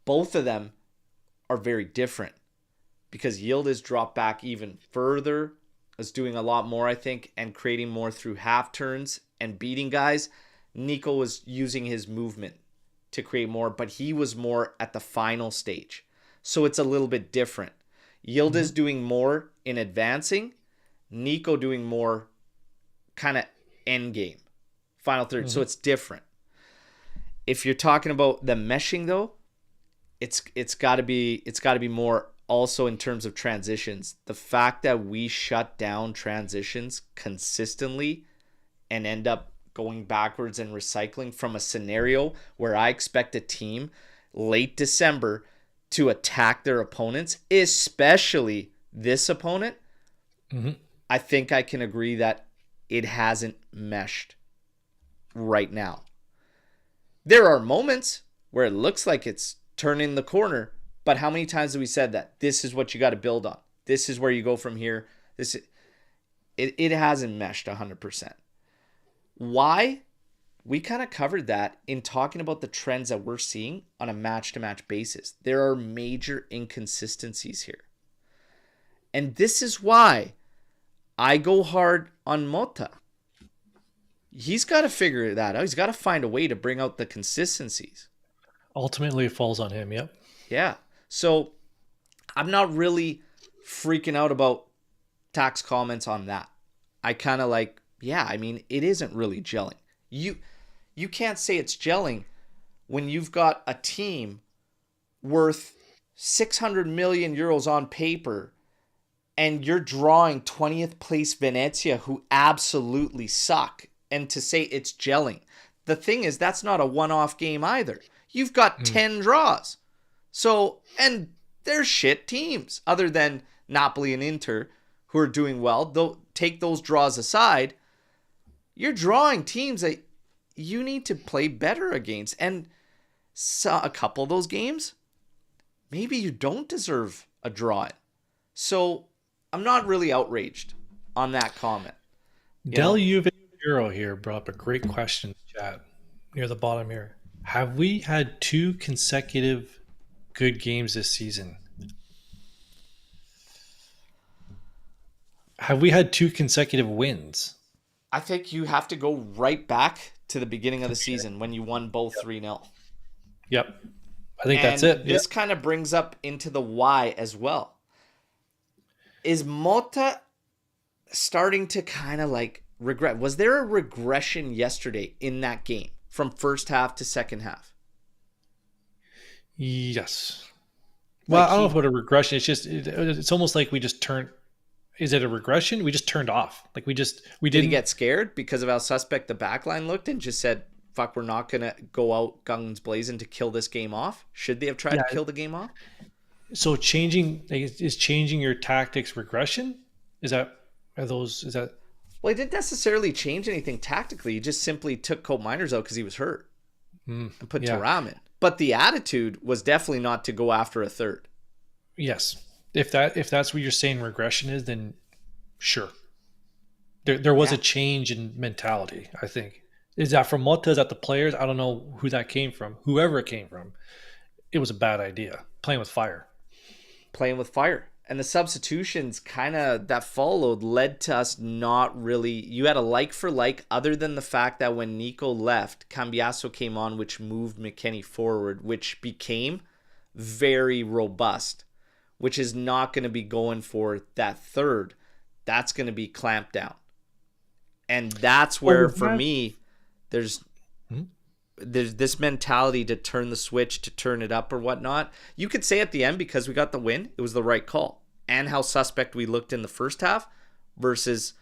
Both of them are very different because Yildiz dropped back even further, is doing a lot more, I think, and creating more through half turns and beating guys. Nico was using his movement to create more, but he was more at the final stage. So it's a little bit different. Yildiz doing more in advancing, Nico doing more kind of end game, final third. So it's different. If you're talking about the meshing though, it's got to be more also in terms of transitions. The fact that we shut down transitions consistently and end up going backwards and recycling from a scenario where I expect a team late December to attack their opponents, especially this opponent, I think I can agree that it hasn't meshed right now. There are moments where it looks like it's turning the corner, but how many times have we said that? This is what you got to build on. This is where you go from here. It hasn't meshed 100%. Why? We kind of covered that in talking about the trends that we're seeing on a match-to-match basis. There are major inconsistencies here. And this is why I go hard on Mota. He's got to figure that out. He's got to find a way to bring out the consistencies. Ultimately, it falls on him, yep. Yeah. So I'm not really freaking out about Tack's comments on that. I kind of like, yeah, I mean, it isn't really gelling. You can't say it's gelling when you've got a team worth 600 million euros on paper and you're drawing 20th place Venezia, who absolutely suck. And to say it's gelling. The thing is, that's not a one-off game either. You've got 10 draws. So, and they're shit teams other than Napoli and Inter who are doing well. Though, take those draws aside, you're drawing teams that you need to play better against. And so a couple of those games, maybe you don't deserve a draw in. So I'm not really outraged on that comment. Del Juve Euro here brought up a great question in the chat near the bottom here. Have we had 2 consecutive good games this season? Have we had 2 consecutive wins? I think you have to go right back to the beginning of the season when you won both 3-0. Yep. I think that's it. This kind of brings up into the why as well. Is Mota starting to kind of like regret? Was there a regression yesterday in that game from first half to second half? Yes. Well, I don't know about a regression. It's just, it's almost like we just turned. Is it a regression? We just turned off. Like we didn't get scared because of how suspect the backline looked and just said, fuck, we're not going to go out guns blazing to kill this game off. Should they have tried to kill the game off? So is changing your tactics regression? Well, he didn't necessarily change anything tactically. He just simply took Koopmeiners out because he was hurt and put Thuram in. But the attitude was definitely not to go after a third. Yes. If that's what you're saying regression is, then sure. There was a change in mentality, I think. Is that from Mota? Is that the players? I don't know who that came from. Whoever it came from, it was a bad idea. Playing with fire. And the substitutions kind of that followed led to us not really. You had a like for like, other than the fact that when Nico left, Cambiasso came on, which moved McKennie forward, which became very robust, which is not going to be going for that third. That's going to be clamped down. And that's where, for me, there's this mentality to turn the switch, to turn it up or whatnot. You could say at the end, because we got the win, it was the right call. And how suspect we looked in the first half versus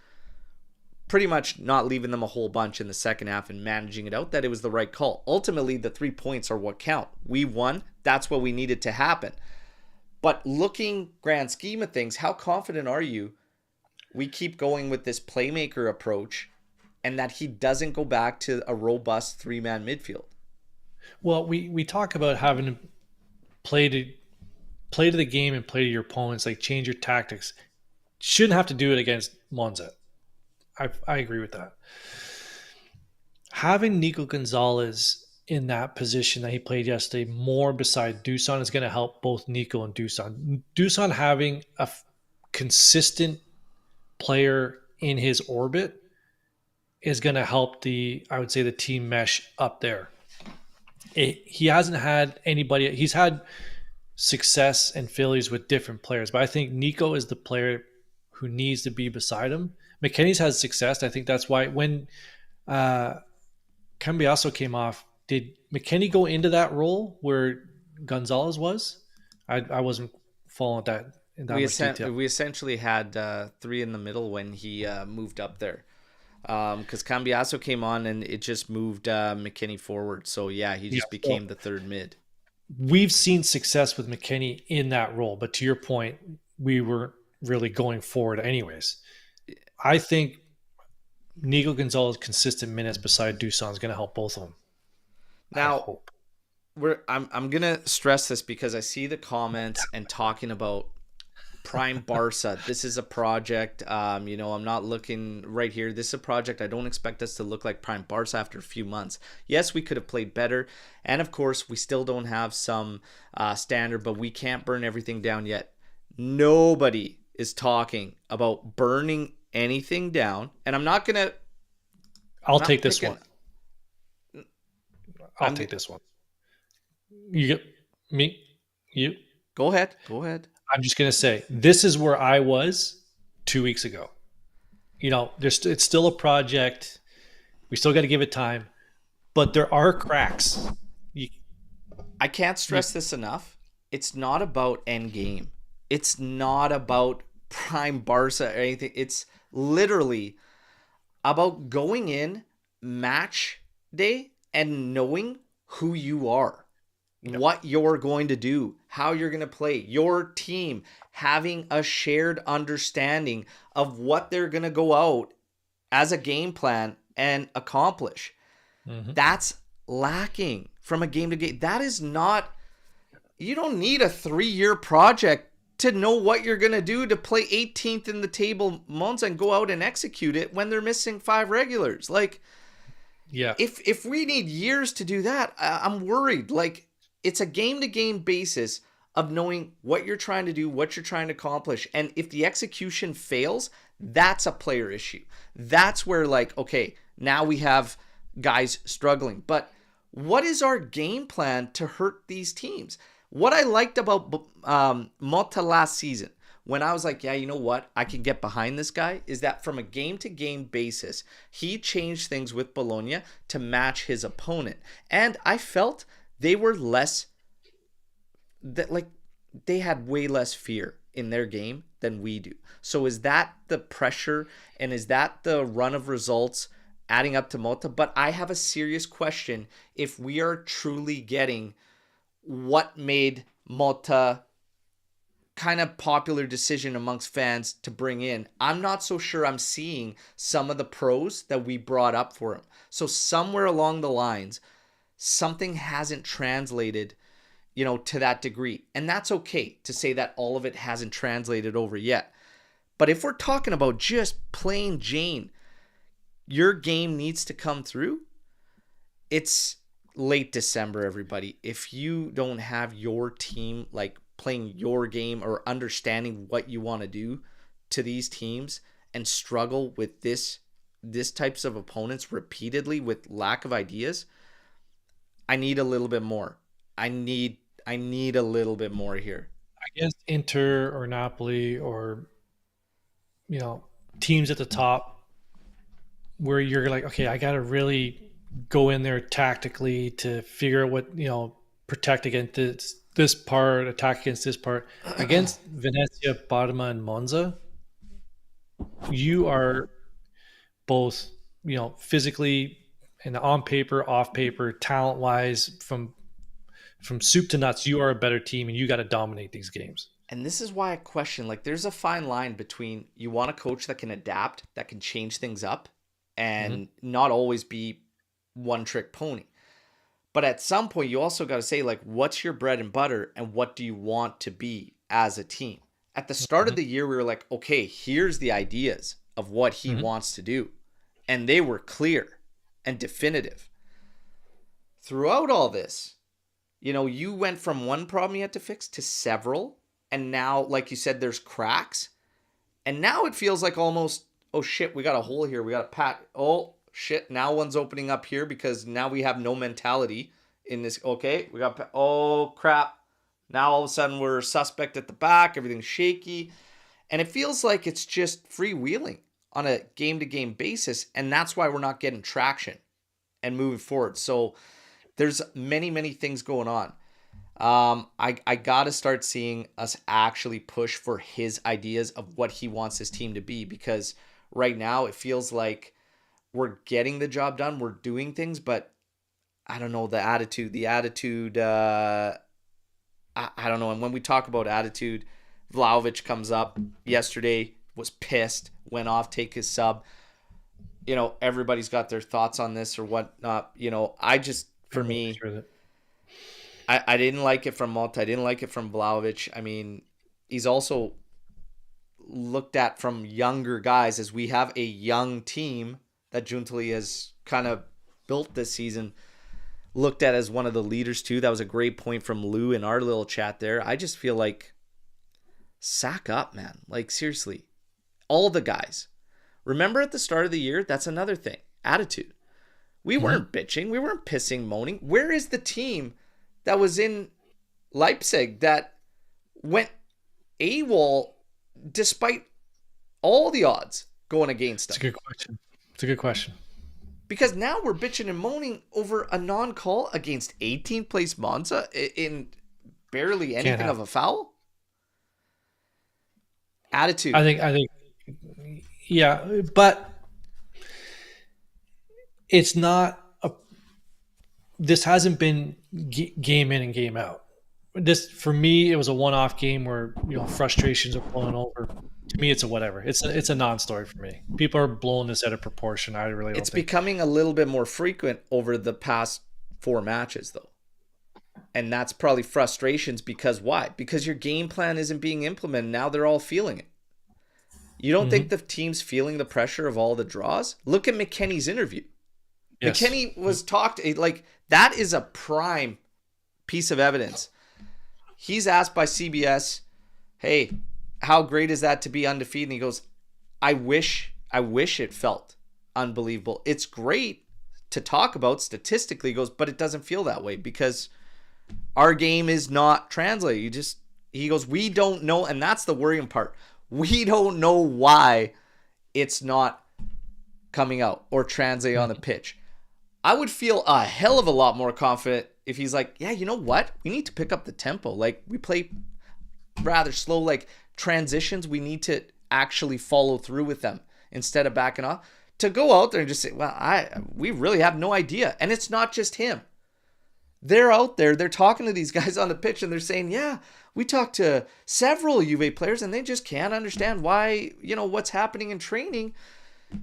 pretty much not leaving them a whole bunch in the second half and managing it out, that it was the right call. Ultimately, the 3 points are what count. We won. That's what we needed to happen. But looking grand scheme of things, how confident are you we keep going with this playmaker approach and that he doesn't go back to a robust 3-man midfield? Well, we talk about having to play to the game and play to your opponents, like change your tactics. shouldn't have to do it against Monza. I agree with that. Having Nico Gonzalez in that position that he played yesterday, more beside Dusan, is going to help both Nico and Dusan. Dusan having a consistent player in his orbit is going to help I would say, the team mesh up there. He hasn't had anybody. He's had success and failures with different players, but I think Nico is the player who needs to be beside him. McKennie's had success. I think that's why when Cambiasso came off, did McKennie go into that role where Gonzalez was? I wasn't following that in that much detail. We essentially had three in the middle when he moved up there. Because Cambiasso came on and it just moved McKennie forward. So, yeah, he just became the third mid. We've seen success with McKennie in that role. But to your point, we were really going forward anyways. I think Nico Gonzalez consistent minutes beside Dusan is going to help both of them. Now, I'm going to stress this because I see the comments and talking about Prime Barca. This is a project. I'm not looking right here. This is a project. I don't expect us to look like Prime Barca after a few months. Yes, we could have played better. And of course, we still don't have some standard, but we can't burn everything down yet. Nobody is talking about burning anything down. And I'm not going to. I'll take this one. I'll take this one. You get me? You? Go ahead. I'm just going to say, this is where I was 2 weeks ago. It's still a project. We still got to give it time. But there are cracks. I can't stress this enough. It's not about end game. It's not about Prime Barca or anything. It's literally about going in match day and knowing who you are. What you're going to do, how you're going to play, your team having a shared understanding of what they're going to go out as a game plan and accomplish. Mm-hmm. That's lacking from a game to game. That is not, you don't need a 3-year project to know what you're going to do to play 18th in the table Monza and go out and execute it when they're missing 5 regulars. Yeah. If we need years to do that, I'm worried. It's a game-to-game basis of knowing what you're trying to do, what you're trying to accomplish. And if the execution fails, that's a player issue. That's where, okay, now we have guys struggling. But what is our game plan to hurt these teams? What I liked about Motta last season, when I was like, yeah, you know what? I can get behind this guy, is that from a game-to-game basis, he changed things with Bologna to match his opponent. And I felt they were they had way less fear in their game than we do. So is that the pressure and is that the run of results adding up to Motta? But I have a serious question if we are truly getting what made Motta kind of popular decision amongst fans to bring in. I'm not so sure I'm seeing some of the pros that we brought up for him. So somewhere along the lines, something hasn't translated, to that degree. And that's okay to say that all of it hasn't translated over yet. But if we're talking about just plain Jane, your game needs to come through. It's late December, everybody. If you don't have your team playing your game or understanding what you want to do to these teams and struggle with this types of opponents repeatedly with lack of ideas, I need a little bit more. I need a little bit more here. I guess Inter or Napoli or teams at the top where you're like, okay, I got to really go in there tactically to figure out what, protect against this part, attack against this part. Against Venezia, Parma, and Monza, you are both, physically and on paper, off paper, talent-wise, from soup to nuts, you are a better team and you got to dominate these games. And this is why I question, there's a fine line between you want a coach that can adapt, that can change things up, and not always be one-trick pony. But at some point, you also got to say, what's your bread and butter and what do you want to be as a team? At the start of Mhm. the year, we were like, okay, here's the ideas of what he Mhm. wants to do. And they were clear and definitive. Throughout all this, you went from one problem you had to fix to several. And now, like you said, there's cracks. And now it feels like almost, oh shit, we got a hole here. We got a pat. Oh shit, now one's opening up here because now we have no mentality in this. Okay, we got, oh crap. Now all of a sudden we're suspect at the back. Everything's shaky. And it feels like it's just freewheeling on a game-to-game basis. And that's why we're not getting traction and moving forward. So there's many, many things going on. I got to start seeing us actually push for his ideas of what he wants his team to be, because right now it feels like we're getting the job done. We're doing things, but I don't know, the attitude, I don't know. And when we talk about attitude, Vlahovic comes up yesterday, was pissed, went off, take his sub. Everybody's got their thoughts on this or whatnot. I just, for me, I didn't like it from Malta. I didn't like it from Vlahovic. I mean, he's also looked at from younger guys, as we have a young team that Juntali has kind of built this season, looked at as one of the leaders too. That was a great point from Lou in our little chat there. I just feel like, sack up, man. Like, seriously, all the guys. Remember at the start of the year, that's another thing. Attitude. We weren't bitching. We weren't pissing, moaning. Where is the team that was in Leipzig that went AWOL despite all the odds going against them? It's a good question. Because now we're bitching and moaning over a non-call against 18th place Monza in barely anything of a foul. Attitude. I think, yeah, but it's not this hasn't been game in and game out. This, for me, it was a one-off game where frustrations are blowing over. To me, it's a whatever. It's a non-story for me. People are blowing this out of proportion. I really don't. It's becoming a little bit more frequent over the past 4 matches, though, and that's probably frustrations because why? Because your game plan isn't being implemented. Now they're all feeling it. You don't think the team's feeling the pressure of all the draws? Look at McKennie's interview. Yes. McKennie was talked like that is a prime piece of evidence. He's asked by CBS, "Hey, how great is that to be undefeated?" And he goes, I wish it felt unbelievable. It's great to talk about statistically," he goes, "but it doesn't feel that way because our game is not translated." He goes, "We don't know," and that's the worrying part. We don't know why it's not coming out or translating on the pitch. I would feel a hell of a lot more confident if he's like, "Yeah, you know what? We need to pick up the tempo. Like, we play rather slow, like transitions. We need to actually follow through with them instead of backing off." To go out there and just say, "Well, we really have no idea." And it's not just him. They're out there, they're talking to these guys on the pitch and they're saying, "Yeah, we talked to several Juve players and they just can't understand why, what's happening in training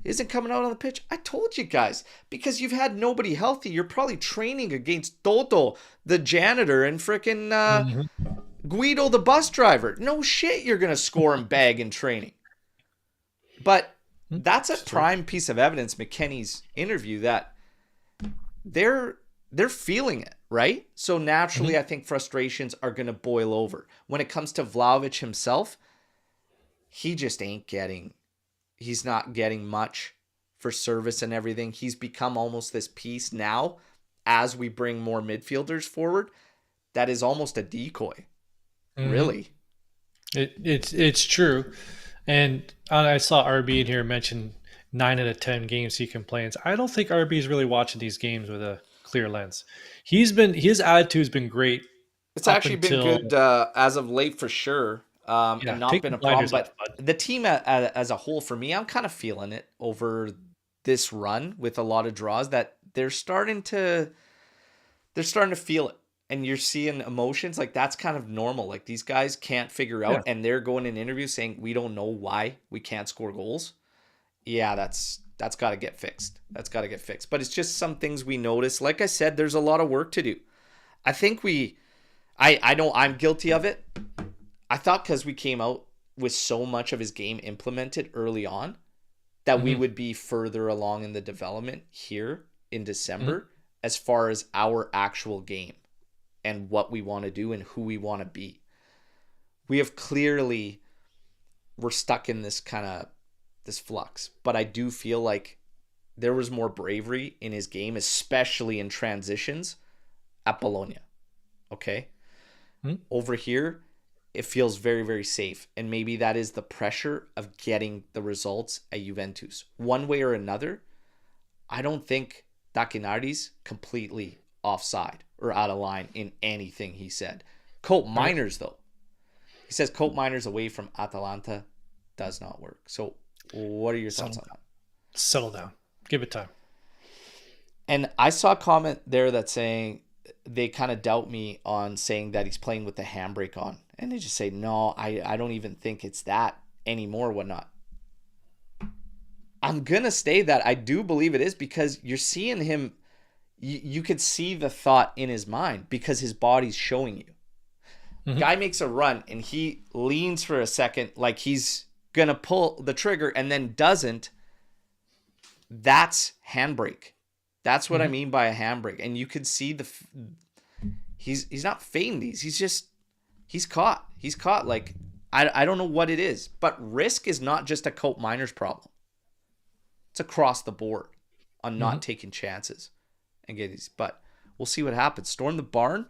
isn't coming out on the pitch." I told you guys, because you've had nobody healthy. You're probably training against Toto, the janitor, and freaking Guido, the bus driver. No shit, you're going to score and bag in training. But that's a prime piece of evidence, McKennie's interview, that they're feeling it, right? So naturally, I think frustrations are going to boil over. When it comes to Vlahovic himself, he just he's not getting much for service and everything. He's become almost this piece now, as we bring more midfielders forward, that is almost a decoy. Really. It's true. And I saw RB in here mention 9 out of 10 games he complains. I don't think RB is really watching these games with a clear lens. His attitude's been great. It's actually been good as of late for sure. And not been a problem. But the team as a whole, for me, I'm kind of feeling it over this run with a lot of draws that they're starting to feel it. And you're seeing emotions, like that's kind of normal. Like these guys can't figure out, and they're going in interviews saying, "We don't know why we can't score goals." Yeah, that's got to get fixed. That's got to get fixed. But it's just some things we notice. Like I said, there's a lot of work to do. I think I know I'm guilty of it. I thought because we came out with so much of his game implemented early on that we would be further along in the development here in December as far as our actual game and what we want to do and who we want to be. We have clearly, we're stuck in this kind of this flux, but I do feel like there was more bravery in his game, especially in transitions at Bologna. Okay. Over here, it feels very, very safe. And maybe that is the pressure of getting the results at Juventus. One way or another, I don't think Tacchinardi's completely offside or out of line in anything he said. Koopmeiners, though. He says Koopmeiners away from Atalanta does not work. So what are your thoughts on that? Settle down. Give it time. And I saw a comment there that's saying they kind of doubt me on saying that he's playing with the handbrake on. And they just say, no, I don't even think it's that anymore, whatnot. I'm going to say that I do believe it is because you're seeing him. You could see the thought in his mind because his body's showing you. Guy makes a run and he leans for a second like he's going to pull the trigger and then doesn't. That's handbrake. That's what I mean by a handbrake. And you could see he's not fading these. He's caught. He's caught. Like, I don't know what it is, but risk is not just a Koopmeiners problem. It's across the board on not taking chances and get these. But we'll see what happens. Storm the barn.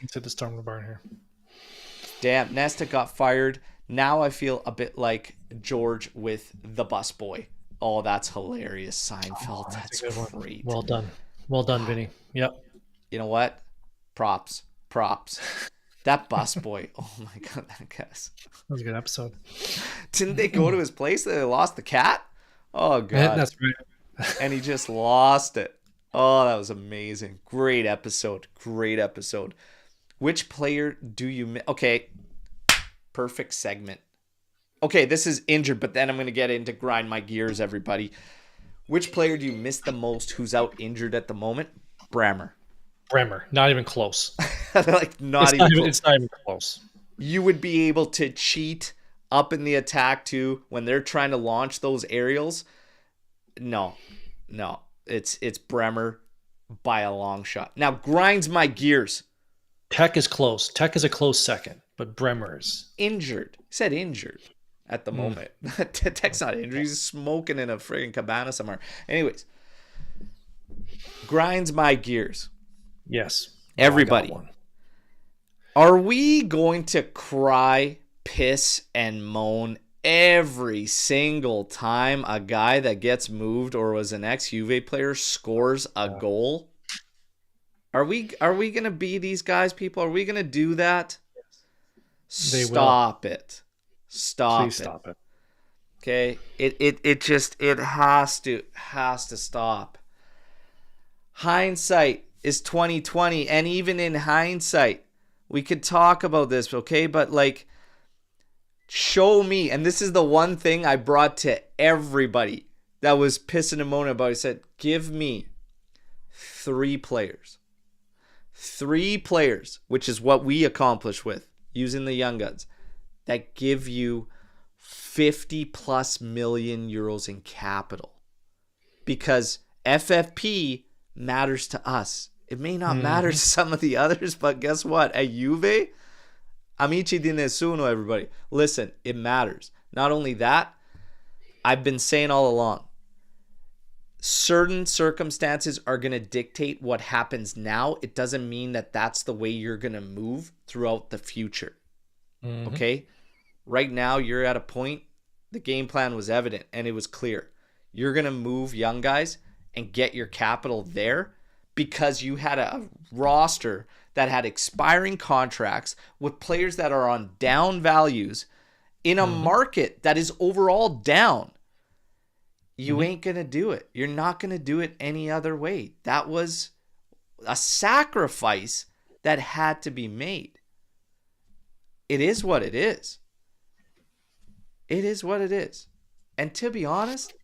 Let's hit the storm the barn here. Damn, Nesta got fired. Now I feel a bit like George with the busboy. Oh, that's hilarious, Seinfeld. That's great. Well done. Well done, Vinny. Yep. You know what? Props. That busboy. Oh my God, that guy's. That was a good episode. Didn't they go to his place? They lost the cat? Oh God. Yeah, that's right. And he just lost it. Oh, that was amazing. Great episode. Which player do you miss? Okay. Perfect segment. Okay, this is injured, but then I'm going to get into grind my gears, everybody. Which player do you miss the most who's out injured at the moment? Bremer. Not even close. Like, not even close. It's not even close. You would be able to cheat up in the attack, too, when they're trying to launch those aerials. No. It's Bremer by a long shot. Now, grinds my gears. Tech is close. Tech is a close second, but Bremer is. Injured. He said injured. At the moment. Tech's not injured. He's smoking in a friggin' cabana somewhere. Anyways. Grinds my gears. Yes. Everybody. Are we going to cry, piss, and moan every single time a guy that gets moved or was an ex-Juve player scores a goal? Are we going to be these guys, people? Are we going to do that? Stop it. Please stop it. Okay, it has to stop. Hindsight is 2020, and even in hindsight, we could talk about this, okay? But like, show me, and this is the one thing I brought to everybody that was pissing and moaning about. I said, give me 3 players, which is what we accomplished with using the young guns, that give you 50 plus million euros in capital. Because FFP matters to us. It may not matter to some of the others, but guess what? At Juve, amici di nessuno, everybody. Listen, it matters. Not only that, I've been saying all along, certain circumstances are going to dictate what happens now. It doesn't mean that that's the way you're going to move throughout the future. Okay? Right now, you're at a point, the game plan was evident and it was clear. You're going to move young guys and get your capital there because you had a roster that had expiring contracts with players that are on down values in a market that is overall down. You ain't going to do it. You're not going to do it any other way. That was a sacrifice that had to be made. It is what it is. It is what it is. And to be honest,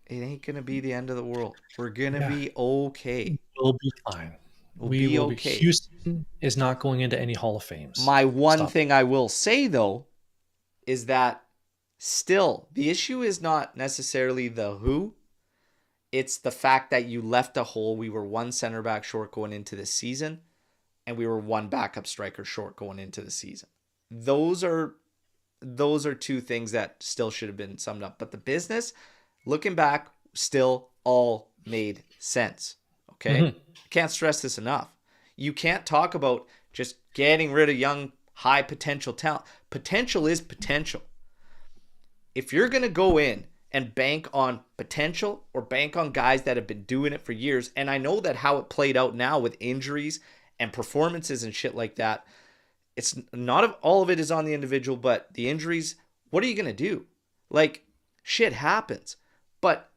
it ain't going to be the end of the world. We're going to be okay. We'll be fine. We will be okay. Houston is not going into any Hall of Fames. My one thing I will say, though, is that still the issue is not necessarily the who. It's the fact that you left a hole. We were one center back short going into the season, and we were one backup striker short going into the season. Those are two things that still should have been summed up. But the business, looking back, still all made sense. Okay? Mm-hmm. Can't stress this enough. You can't talk about just getting rid of young, high potential talent. Potential is potential. If you're going to go in and bank on potential or bank on guys that have been doing it for years, and I know that how it played out now with injuries and performances and shit like that, it's not all of it is on the individual, but the injuries, what are you going to do? Like, shit happens. But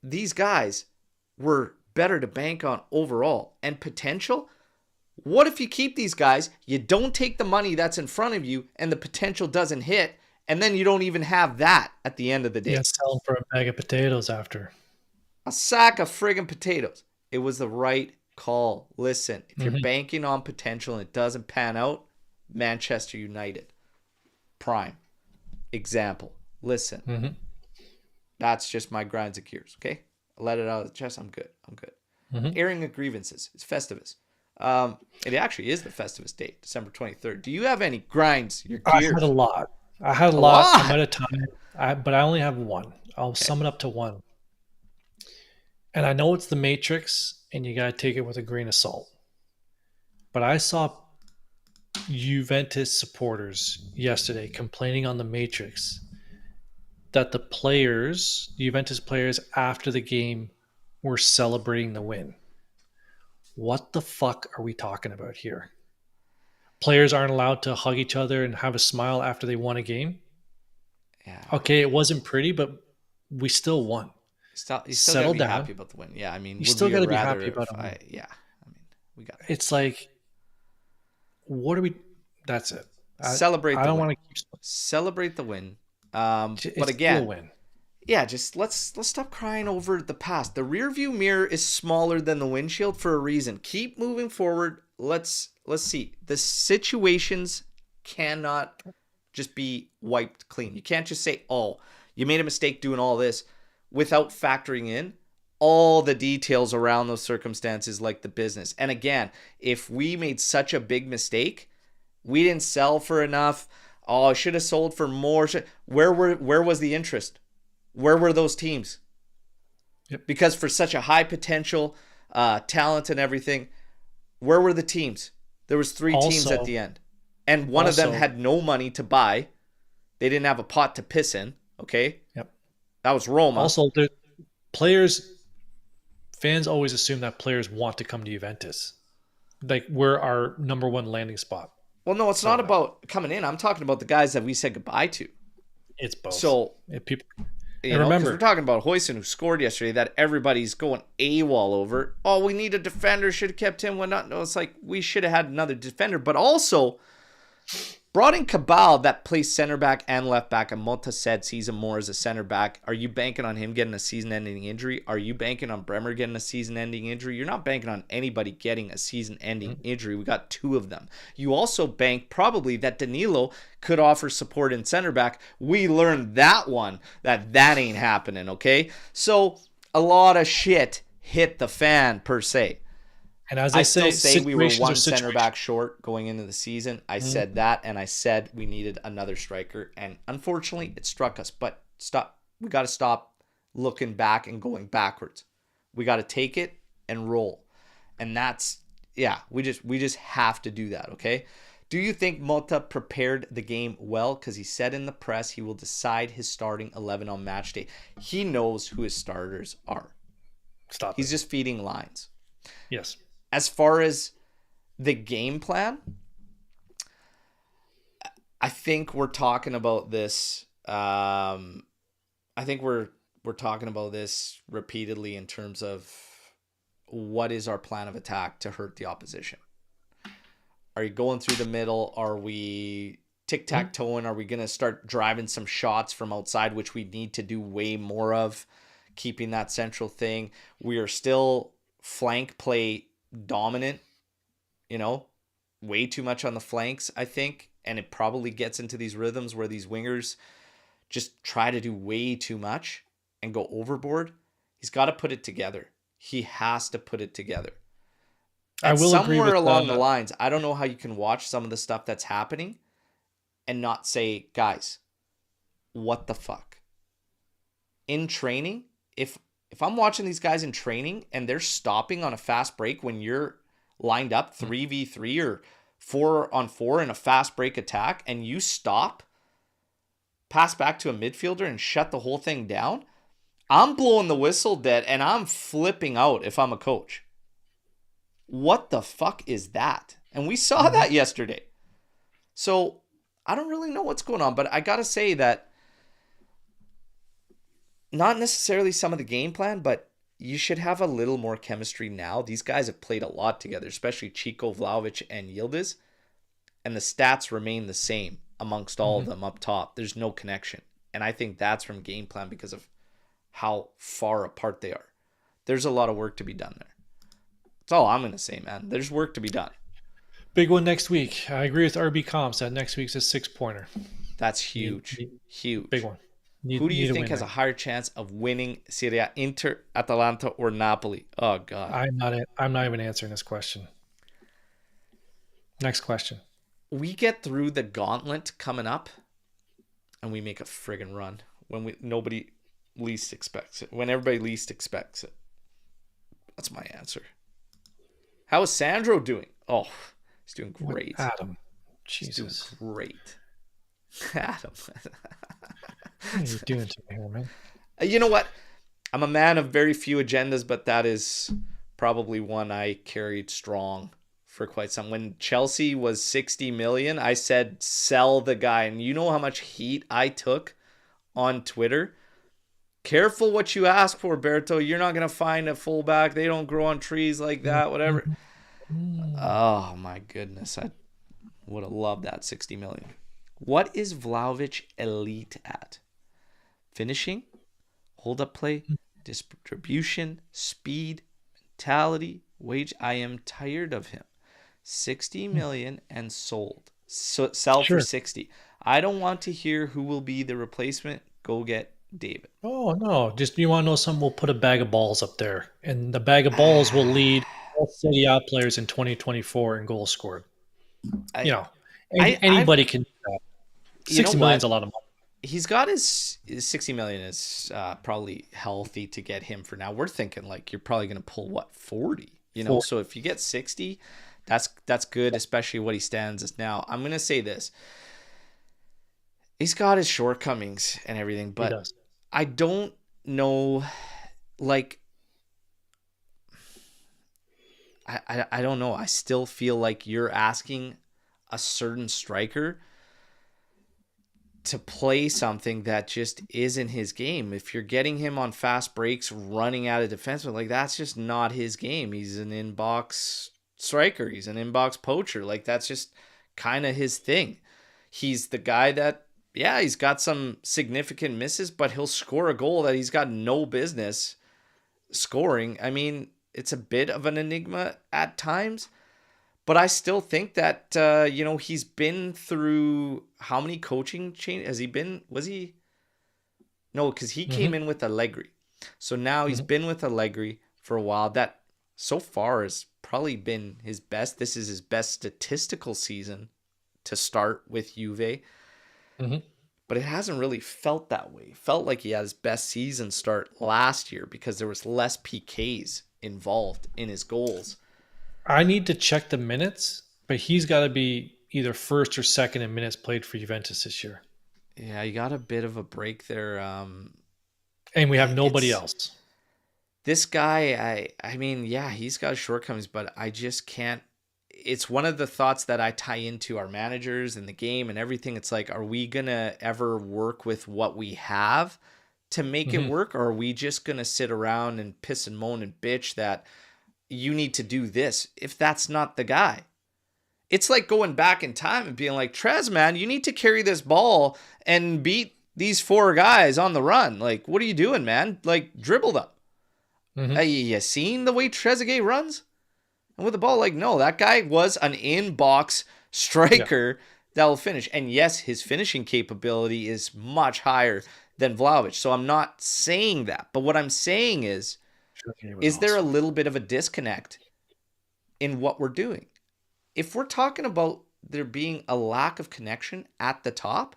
these guys were better to bank on overall. And potential, what if you keep these guys, you don't take the money that's in front of you, and the potential doesn't hit, and then you don't even have that at the end of the day? Yeah, sell them for a bag of potatoes after. A sack of friggin' potatoes. It was the right call. Listen, if you're banking on potential and it doesn't pan out, Manchester United. Prime example. Listen, that's just my grinds of gears, okay? I let it out of the chest. I'm good. Airing of grievances. It's Festivus. It actually is the Festivus date, December 23rd. Do you have any grinds, your gears? I had a lot. I'm out of time, but I only have one. I'll sum it up to one. And I know it's the Matrix, and you got to take it with a grain of salt. But I saw Juventus supporters yesterday complaining on the Matrix that the Juventus players after the game were celebrating the win. What the fuck are we talking about here? Players aren't allowed to hug each other and have a smile after they won a game? Yeah. Okay, it wasn't pretty, but we still won. You still gotta be happy about the win. Yeah, I mean, you still got to be happy about it. Yeah, I mean, we got. It's like, what are we? That's it. Celebrate. I don't want to keep celebrate the win. But again, win. Yeah, just let's stop crying over the past. The rear view mirror is smaller than the windshield for a reason. Keep moving forward. Let's see. The situations cannot just be wiped clean. You can't just say, "Oh, you made a mistake doing all this," without factoring in all the details around those circumstances, like the business. And again, if we made such a big mistake, we didn't sell for enough. Oh, I should have sold for more. Where was the interest? Where were those teams? Yep. Because for such a high potential, talent and everything, where were the teams? There was 3 teams at the end. And one of them had no money to buy. They didn't have a pot to piss in. Okay? Yep. That was Roma. Also, fans always assume that players want to come to Juventus. Like, we're our number one landing spot. Well, no, it's not about coming in. I'm talking about the guys that we said goodbye to. It's both. So, people... remember, we're talking about Hoyson, who scored yesterday, that everybody's going AWOL over. Oh, we need a defender. Should have kept him. Whatnot. No, it's like we should have had another defender. But also brought in Cabal that plays center back and left back. And Mota said sees him more as a center back. Are you banking on him getting a season-ending injury? Are you banking on Bremer getting a season-ending injury? You're not banking on anybody getting a season-ending injury. We got 2 of them. You also bank probably that Danilo could offer support in center back. We learned that ain't happening, okay? So a lot of shit hit the fan, per se. And as I still say we were one center back short going into the season. I said that, and I said we needed another striker. And unfortunately, it struck us. But stop. We got to stop looking back and going backwards. We got to take it and roll. And that's, we just have to do that, okay? Do you think Mota prepared the game well? Because he said in the press he will decide his starting 11 on match day. He knows who his starters are. He's just feeding lines. Yes. As far as the game plan, I think we're talking about this. I think we're talking about this repeatedly in terms of what is our plan of attack to hurt the opposition. Are you going through the middle? Are we tic-tac-toeing? Are we going to start driving some shots from outside, which we need to do way more of, keeping that central thing? We are still flank play dominant, way too much on the flanks, I think. and it probably gets into these rhythms where these wingers just try to do way too much and go overboard, he's got to put it together. He has to put it together. I And will agree somewhere with along the lines, I don't know how you can watch some of the stuff that's happening and not say, guys, what the fuck? In training, if I'm watching these guys in training and they're stopping on a fast break when you're lined up 3v3 or 4-on-4 in a fast break attack and you stop, pass back to a midfielder and shut the whole thing down, I'm blowing the whistle dead and I'm flipping out if I'm a coach. What the fuck is that? And we saw that yesterday. So I don't really know what's going on, but I got to say that not necessarily some of the game plan, but you should have a little more chemistry now. These guys have played a lot together, especially Chico, Vlahovic, and Yildiz, and the stats remain the same amongst all of them up top. There's no connection. And I think that's from game plan because of how far apart they are. There's a lot of work to be done there. That's all I'm going to say, man. There's work to be done. Big one next week. I agree with RB Comps that next week's a 6-pointer. That's huge. Huge. Big one. Who do you think has a higher chance of winning Serie A? Inter, Atalanta, or Napoli? Oh, God. I'm not even answering this question. Next question. We get through the gauntlet coming up, and we make a friggin' run when nobody least expects it. When everybody least expects it. That's my answer. How is Sandro doing? Oh, he's doing great. Adam. Jesus. He's doing great. Adam. What are you doing to me here, man? You know what? I'm a man of very few agendas, but that is probably one I carried strong for quite some. When Chelsea was 60 million, I said sell the guy. And you know how much heat I took on Twitter? Careful what you ask for, Berto. You're not going to find a fullback. They don't grow on trees like that, whatever. Oh, my goodness. I would have loved that 60 million. What is Vlahovic elite at? Finishing, hold-up play, distribution, speed, mentality, wage. I am tired of him. 60 million and sold. So, sell for 60. I don't want to hear who will be the replacement. Go get David. Oh, no. Just you want to know something? We'll put a bag of balls up there. And the bag of balls will lead all Serie A players in 2024 in goals scored. Anybody can do that. 60 million is a lot of money. He's got his 60 million is probably healthy to get him for now. We're thinking like you're probably going to pull 40, So if you get 60, that's good, especially what he stands as now. I'm going to say this. He's got his shortcomings and everything, but I don't know, like, I don't know. I still feel like you're asking a certain striker to play something that just isn't his game. If you're getting him on fast breaks, running out of defenseman, like that's just not his game. He's an inbox striker. He's an inbox poacher. Like that's just kind of his thing. He's the guy that, he's got some significant misses, but he'll score a goal that he's got no business scoring. I mean, it's a bit of an enigma at times. But I still think that, he's been through how many coaching changes? Has he been? Was he? No, because he came in with Allegri. So now he's been with Allegri for a while. That so far has probably been his best. This is his best statistical season to start with Juve. But it hasn't really felt that way. It felt like he had his best season start last year because there was less PKs involved in his goals. I need to check the minutes, but he's got to be either first or second in minutes played for Juventus this year. Yeah, you got a bit of a break there. And we have nobody else. This guy, I mean, he's got shortcomings, but I just can't. It's one of the thoughts that I tie into our managers and the game and everything. It's like, are we going to ever work with what we have to make it work? Or are we just going to sit around and piss and moan and bitch that you need to do this if that's not the guy? It's like going back in time and being like, Trez, man, you need to carry this ball and beat these 4 guys on the run. Like, what are you doing, man? Like, dribble them. You seen the way Trezeguet runs? And with the ball, like, no, that guy was an in-box striker that will finish. And yes, his finishing capability is much higher than Vlahovic. So I'm not saying that. But what I'm saying is there a little bit of a disconnect in what we're doing? If we're talking about there being a lack of connection at the top,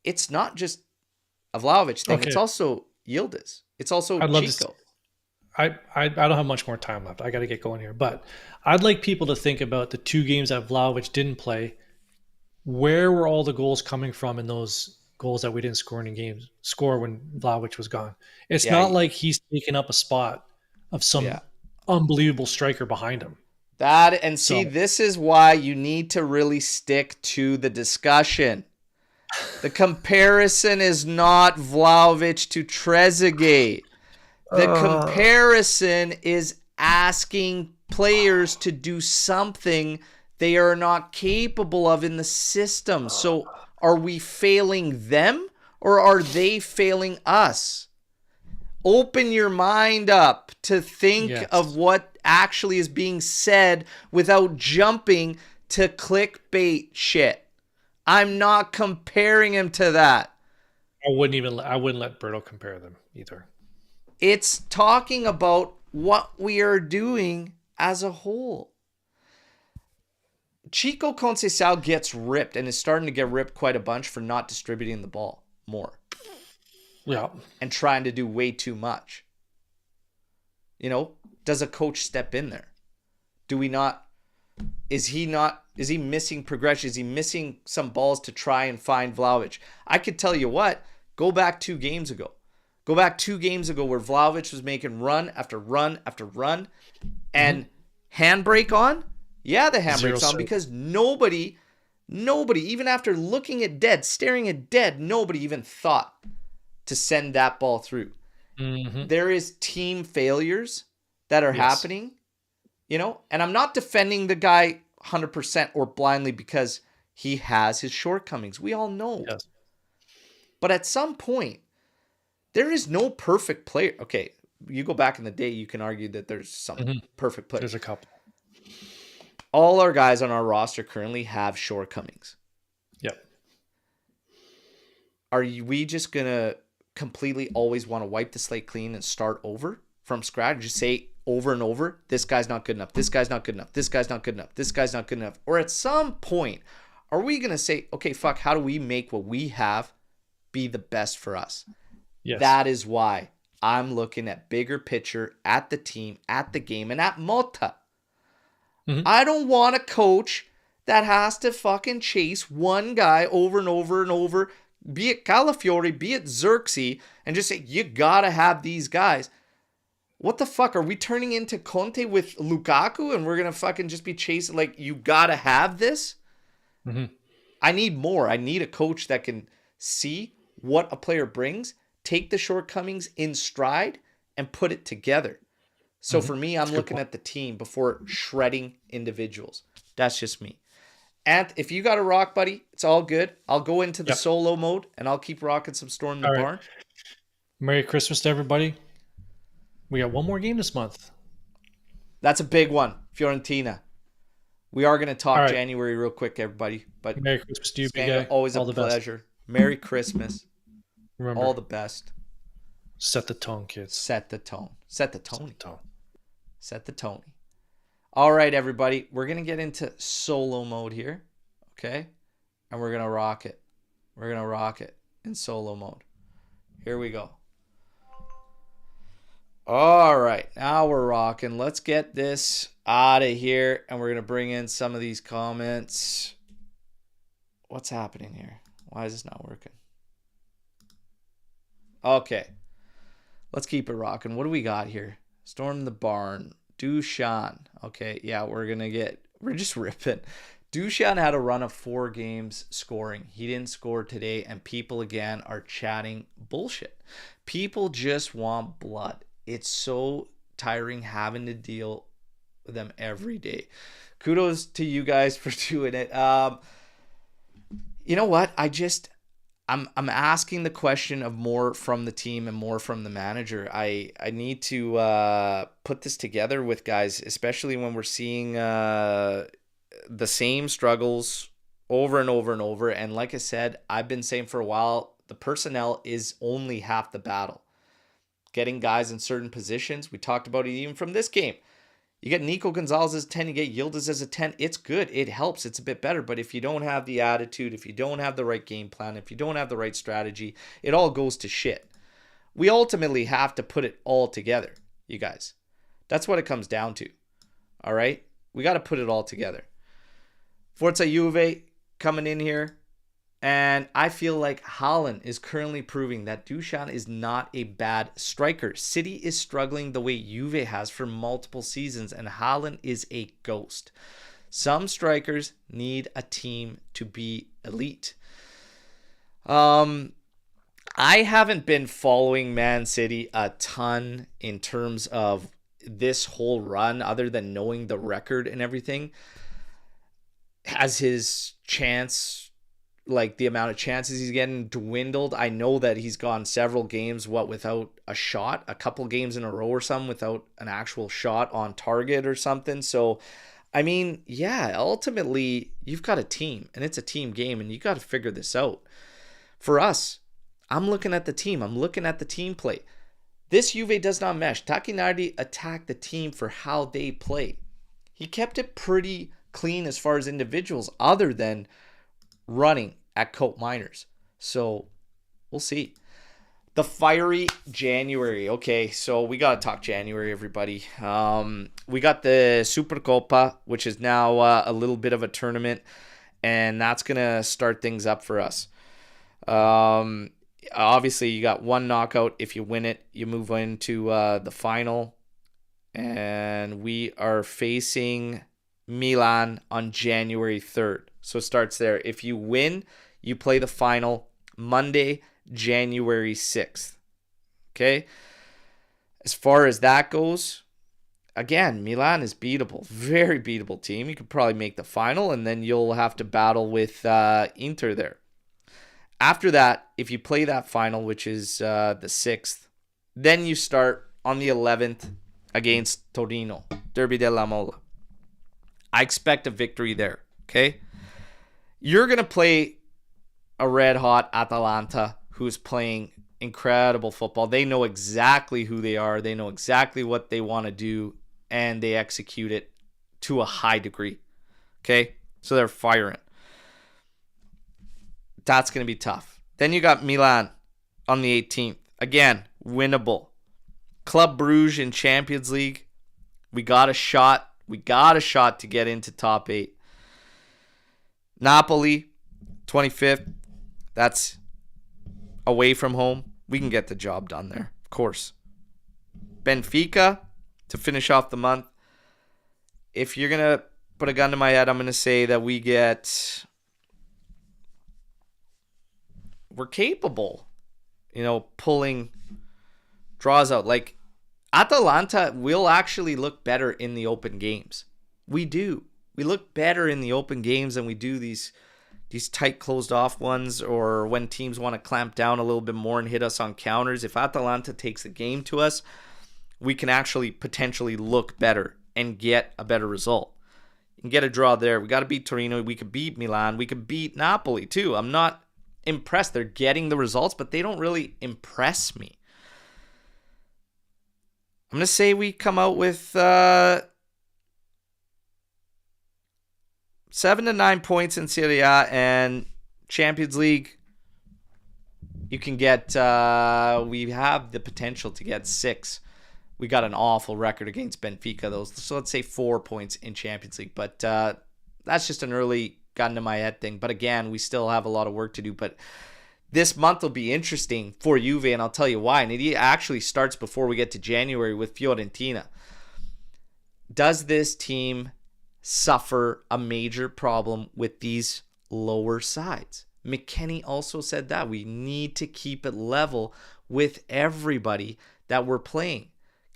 it's not just a Vlahovic thing. Okay. It's also Yildiz. It's also Chico. I don't have much more time left. I got to get going here. But I'd like people to think about the 2 games that Vlahovic didn't play. Where were all the goals coming from in those goals that we didn't score when Vlahovic was gone? It's not like he's taking up a spot of some unbelievable striker behind him. This is why you need to really stick to the discussion. The comparison is not Vlahovic to Trezeguet. The comparison is asking players to do something they are not capable of in the system. So are we failing them or are they failing us? Open your mind up to think of what actually is being said without jumping to clickbait shit. I'm not comparing him to that. I wouldn't let Berto compare them either. It's talking about what we are doing as a whole. Chico Conceição gets ripped and is starting to get ripped quite a bunch for not distributing the ball more. Yeah. And trying to do way too much. You know, does a coach step in there? Do we not? Is he missing progression? Is he missing some balls to try and find Vlahovic? I could tell you what, go back 2 games ago. Go back 2 games ago where Vlahovic was making run after run after run and handbrake on. Yeah, the handbrake's on because nobody, even after looking at dead, staring at dead, nobody even thought to send that ball through. Mm-hmm. There is team failures that are happening, you know, and I'm not defending the guy 100% or blindly because he has his shortcomings. We all know. Yes. But at some point, there is no perfect player. Okay, you go back in the day, you can argue that there's some perfect players. There's a couple. All our guys on our roster currently have shortcomings. Yep. Are we just going to completely always want to wipe the slate clean and start over from scratch? Just say over and over, this guy's not good enough, this guy's not good enough, this guy's not good enough, this guy's not good enough. Or at some point, are we going to say, okay, fuck, how do we make what we have be the best for us? Yes. That is why I'm looking at bigger picture, at the team, at the game, and at MOTM. I don't want a coach that has to fucking chase one guy over and over and over, be it Calafiore, be it Xerxes, and just say, you gotta have these guys. What the fuck? Are we turning into Conte with Lukaku and we're gonna fucking just be chasing, like, you gotta have this? I need more. I need a coach that can see what a player brings, take the shortcomings in stride, and put it together. So for me, I'm looking at the team before shredding individuals. That's just me. And if you got a rock, buddy, it's all good. I'll go into the solo mode and I'll keep rocking some Storm the Barn. Merry Christmas to everybody. We got one more game this month. That's a big one, Fiorentina. We are going to talk January real quick, everybody. But Merry Christmas to you, big guy. Always a pleasure. Merry Christmas. Remember, all the best. Set the tone, kids. Set the tone. Set the tone. Set the tone. All right, everybody. We're going to get into solo mode here. Okay? And we're going to rock it. We're going to rock it in solo mode. Here we go. All right. Now we're rocking. Let's get this out of here. And we're going to bring in some of these comments. What's happening here? Why is this not working? Okay. Let's keep it rocking. What do we got here? Storm the Barn. Dushan. Okay, yeah, we're just ripping. Dushan had a run of 4 games scoring. He didn't score today, and people again are chatting bullshit. People just want blood. It's so tiring having to deal with them every day. Kudos to you guys for doing it. You know what? I'm asking the question of more from the team and more from the manager. I need to put this together with guys, especially when we're seeing the same struggles over and over and over. And like I said, I've been saying for a while, the personnel is only half the battle. Getting guys in certain positions. We talked about it even from this game. You get Nico Gonzalez as 10, you get Yildiz as a 10. It's good. It helps. It's a bit better. But if you don't have the attitude, if you don't have the right game plan, if you don't have the right strategy, it all goes to shit. We ultimately have to put it all together, you guys. That's what it comes down to. All right? We got to put it all together. Forza Juve coming in here. And I feel like Haaland is currently proving that Dusan is not a bad striker. City is struggling the way Juve has for multiple seasons, and Haaland is a ghost. Some strikers need a team to be elite. I haven't been following Man City a ton in terms of this whole run, other than knowing the record and everything. Has his chance, like the amount of chances he's getting, dwindled? I know that he's gone several games without a shot, a couple games in a row or something without an actual shot on target or something. So I mean, yeah, ultimately you've got a team and it's a team game and you got to figure this out. For us, I'm looking at the team. I'm looking at the team play. This Juve does not mesh. Tacchinardi attacked the team for how they play. He kept it pretty clean as far as individuals, other than running at Koopmeiners. So we'll see. The fiery January. Okay, so we got to talk January, everybody. We got the Supercoppa, which is now a little bit of a tournament, and that's going to start things up for us. Obviously, you got one knockout. If you win it, you move into the final. And we are facing Milan on January 3rd. So it starts there. If you win, you play the final Monday, January 6th. Okay? As far as that goes, again, Milan is beatable. Very beatable team. You could probably make the final, and then you'll have to battle with Inter there. After that, if you play that final, which is the 6th, then you start on the 11th against Torino, Derby della Mola. I expect a victory there, okay? You're going to play a red-hot Atalanta who's playing incredible football. They know exactly who they are. They know exactly what they want to do, and they execute it to a high degree, okay? So they're firing. That's going to be tough. Then you got Milan on the 18th. Again, winnable. Club Brugge in Champions League. We got a shot. We got a shot to get into top 8. Napoli, 25th. That's away from home. We can get the job done there, of course. Benfica to finish off the month. If you're going to put a gun to my head, I'm going to say that we're capable, pulling draws out. Like, Atalanta will actually look better in the open games. We do. We look better in the open games than we do these tight closed off ones, or when teams want to clamp down a little bit more and hit us on counters. If Atalanta takes the game to us, we can actually potentially look better and get a better result. You can get a draw there. We got to beat Torino. We could beat Milan. We could beat Napoli too. I'm not impressed. They're getting the results, but they don't really impress me. I'm going to say we come out with 7 to 9 points in Serie A, and Champions League, you can get, we have the potential to get 6. We got an awful record against Benfica, though. So let's say 4 points in Champions League. But that's just an early gun to my head thing. But again, we still have a lot of work to do. But this month will be interesting for Juve, and I'll tell you why. And it actually starts before we get to January with Fiorentina. Does this team suffer a major problem with these lower sides? McKennie also said that we need to keep it level with everybody that we're playing.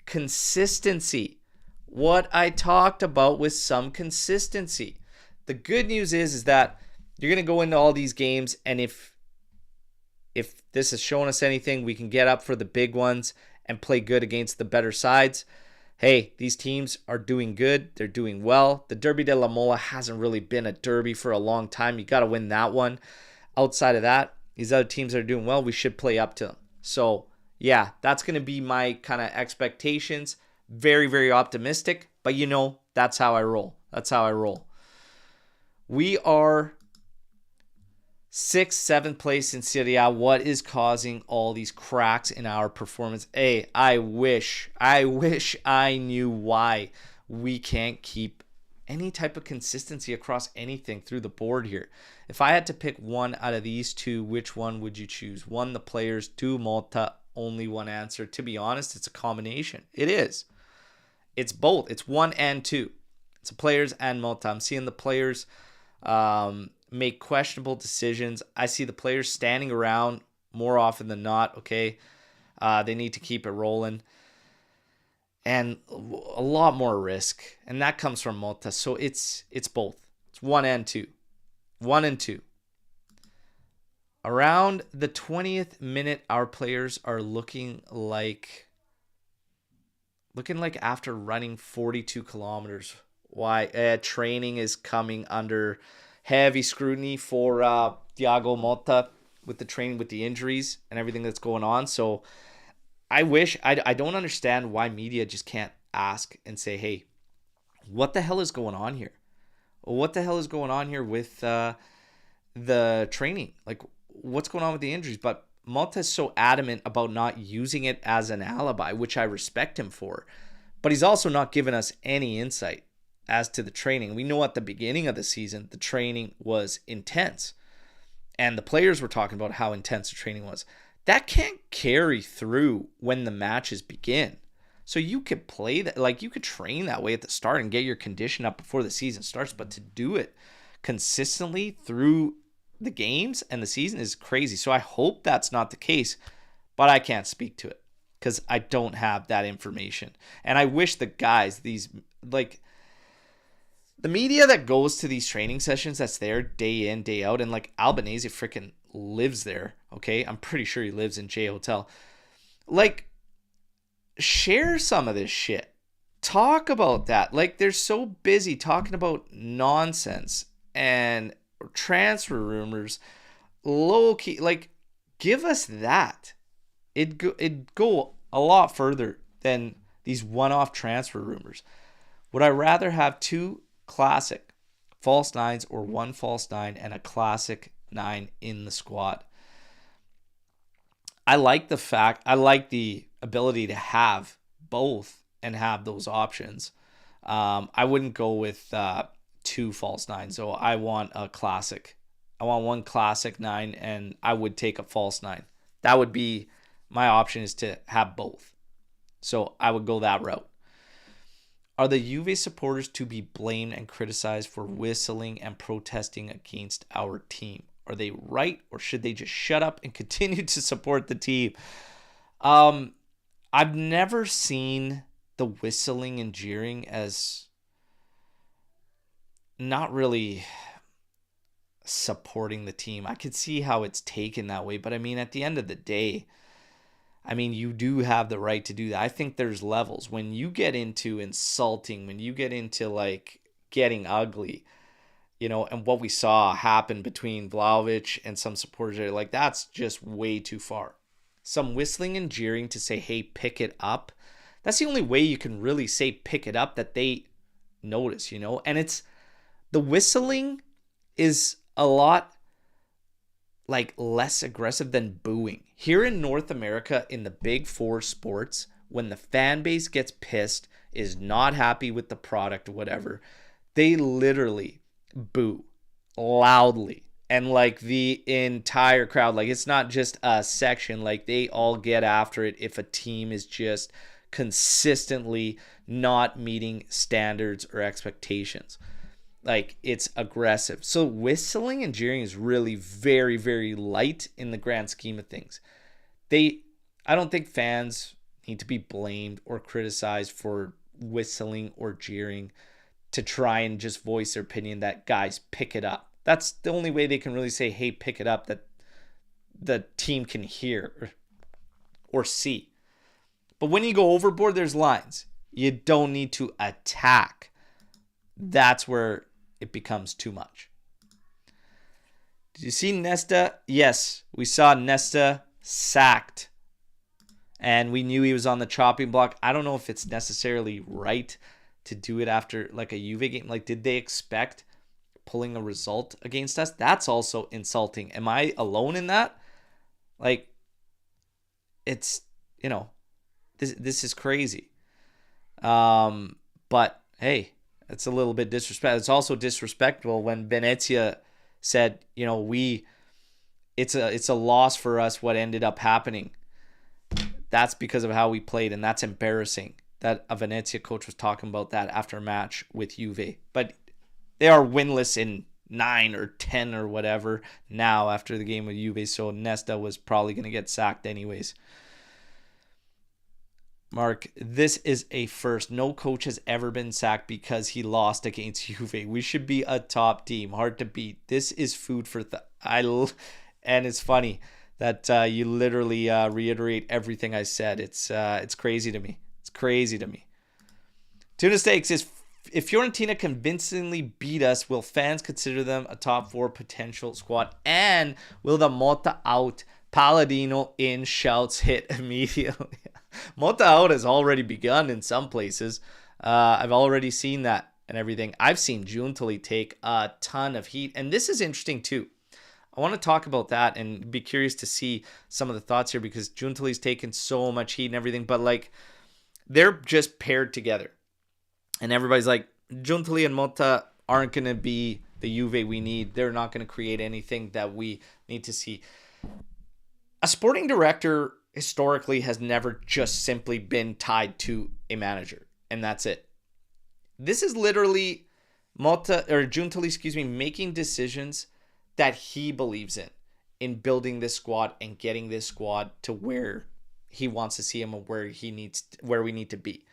Consistency. What I talked about with some consistency. The good news is that you're going to go into all these games, and if this has shown us anything, we can get up for the big ones and play good against the better sides. hey, these teams are doing good. They're doing well. The Derby de la Mola hasn't really been a derby for a long time. You got to win that one. Outside of that, these other teams that are doing well, we should play up to them. So, yeah, that's going to be my kind of expectations. Very, very optimistic. But, that's how I roll. That's how I roll. We are 6th, 7th place in Serie A. What is causing all these cracks in our performance? Hey, I wish I knew why we can't keep any type of consistency across anything through the board here. If I had to pick one out of these two, which one would you choose? 1, the players. 2, Malta. Only one answer. To be honest, it's a combination. It is. It's both. It's 1 and 2. It's the players and Malta. I'm seeing the players make questionable decisions. I see the players standing around more often than not, okay? They need to keep it rolling. And a lot more risk. And that comes from Malta. So it's both. It's 1 and 2. 1 and 2. Around the 20th minute, our players are looking like after running 42 kilometers. Why? Training is coming under heavy scrutiny for Thiago Motta with the training, with the injuries and everything that's going on. So I don't understand why media just can't ask and say, hey, what the hell is going on here? What the hell is going on here with the training? Like, what's going on with the injuries? But Motta is so adamant about not using it as an alibi, which I respect him for. But he's also not given us any insight as to the training. We know at the beginning of the season, the training was intense. And the players were talking about how intense the training was. That can't carry through when the matches begin. So you could play that, like you could train that way at the start and get your condition up before the season starts. But to do it consistently through the games and the season is crazy. So I hope that's not the case, but I can't speak to it because I don't have that information. And I wish the guys, the media that goes to these training sessions, that's there day in, day out, and like Albanese freaking lives there, okay? I'm pretty sure he lives in J Hotel. Like, share some of this shit. Talk about that. Like, they're so busy talking about nonsense and transfer rumors, low key. Like, give us that. It'd go a lot further than these one-off transfer rumors. Would I rather have 2 classic false 9s or 1 false 9 and a classic 9 in the squad? I like the ability to have both and have those options. I wouldn't go with 2 false 9s. So I want a classic. I want 1 classic 9 and I would take a false 9. That would be my option, is to have both. So I would go that route. Are the Juve supporters to be blamed and criticized for whistling and protesting against our team? Are they right, or should they just shut up and continue to support the team? I've never seen the whistling and jeering as not really supporting the team. I could see how it's taken that way, but I mean, at the end of the day, I mean, you do have the right to do that. I think there's levels. When you get into insulting, when you get into like getting ugly, and what we saw happen between Vlahovic and some supporters there, like, that's just way too far. Some whistling and jeering to say, hey, pick it up. That's the only way you can really say pick it up that they notice, And it's, the whistling is a lot like less aggressive than booing. Here in North America, in the big 4 sports, when the fan base gets pissed, is not happy with the product or whatever, they literally boo loudly. And like the entire crowd, like it's not just a section, like they all get after it if a team is just consistently not meeting standards or expectations. Like, it's aggressive. So whistling and jeering is really very, very light in the grand scheme of things. I don't think fans need to be blamed or criticized for whistling or jeering to try and just voice their opinion that, guys, pick it up. That's the only way they can really say, hey, pick it up, that the team can hear or see. But when you go overboard, there's lines. You don't need to attack. That's where it becomes too much. Did you see Nesta? Yes, we saw Nesta sacked. And we knew he was on the chopping block. I don't know if it's necessarily right to do it after like a Juve game. Like, did they expect pulling a result against us? That's also insulting. Am I alone in that? Like, it's, this is crazy. But hey, it's a little bit disrespectful. It's also disrespectful when Venezia said, it's a loss for us what ended up happening. That's because of how we played, and that's embarrassing that a Venezia coach was talking about that after a match with Juve. But they are winless in 9 or 10 or whatever now after the game with Juve, so Nesta was probably going to get sacked anyways. Mark, this is a first. No coach has ever been sacked because he lost against Juve. We should be a top team. Hard to beat. This is food for and it's funny that you literally reiterate everything I said. It's crazy to me. It's crazy to me. Tuna Steaks is, if Fiorentina convincingly beat us, will fans consider them a top 4 potential squad? And will the Motta out, Palladino in shouts hit immediately? Motta out has already begun in some places. I've already seen that and everything. I've seen Giuntoli take a ton of heat. And this is interesting too. I want to talk about that and be curious to see some of the thoughts here, because Giuntoli's taken so much heat and everything, but like, they're just paired together. And everybody's like, Giuntoli and Motta aren't going to be the Juve we need. They're not going to create anything that we need to see. A sporting director historically has never just simply been tied to a manager, and that's it. This is literally Giuntoli, making decisions that he believes in building this squad and getting this squad to where he wants to see him and where we need to be.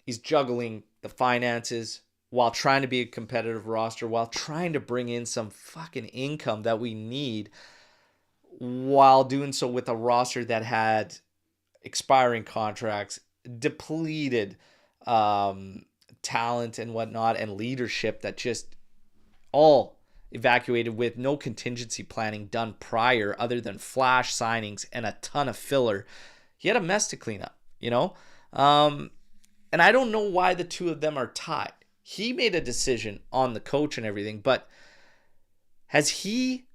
He's juggling the finances while trying to be a competitive roster, while trying to bring in some fucking income that we need, while doing so with a roster that had expiring contracts, depleted talent and whatnot, and leadership that just all evacuated with no contingency planning done prior other than flash signings and a ton of filler. He had a mess to clean up, and I don't know why the two of them are tied. He made a decision on the coach and everything, but has he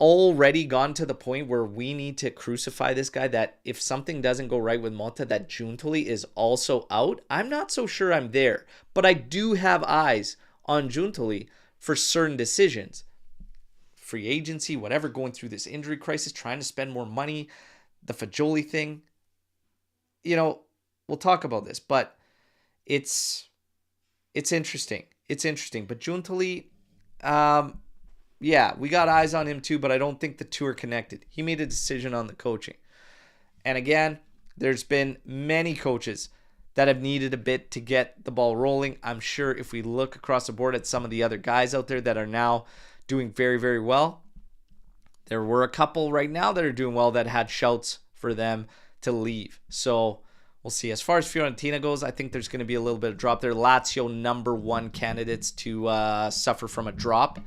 already gone to the point where we need to crucify this guy, that if something doesn't go right with Motta, that Giuntoli is also out? I'm not so sure I'm there, but I do have eyes on Giuntoli for certain decisions. Free agency, whatever, going through this injury crisis, trying to spend more money, the Fagioli thing. We'll talk about this, but it's interesting. It's interesting. But Giuntoli, we got eyes on him too, but I don't think the two are connected. He made a decision on the coaching. And again, there's been many coaches that have needed a bit to get the ball rolling. I'm sure if we look across the board at some of the other guys out there that are now doing very, very well, there were a couple right now that are doing well that had shouts for them to leave. So we'll see. As far as Fiorentina goes, I think there's going to be a little bit of drop there. Lazio, number 1 candidates to suffer from a drop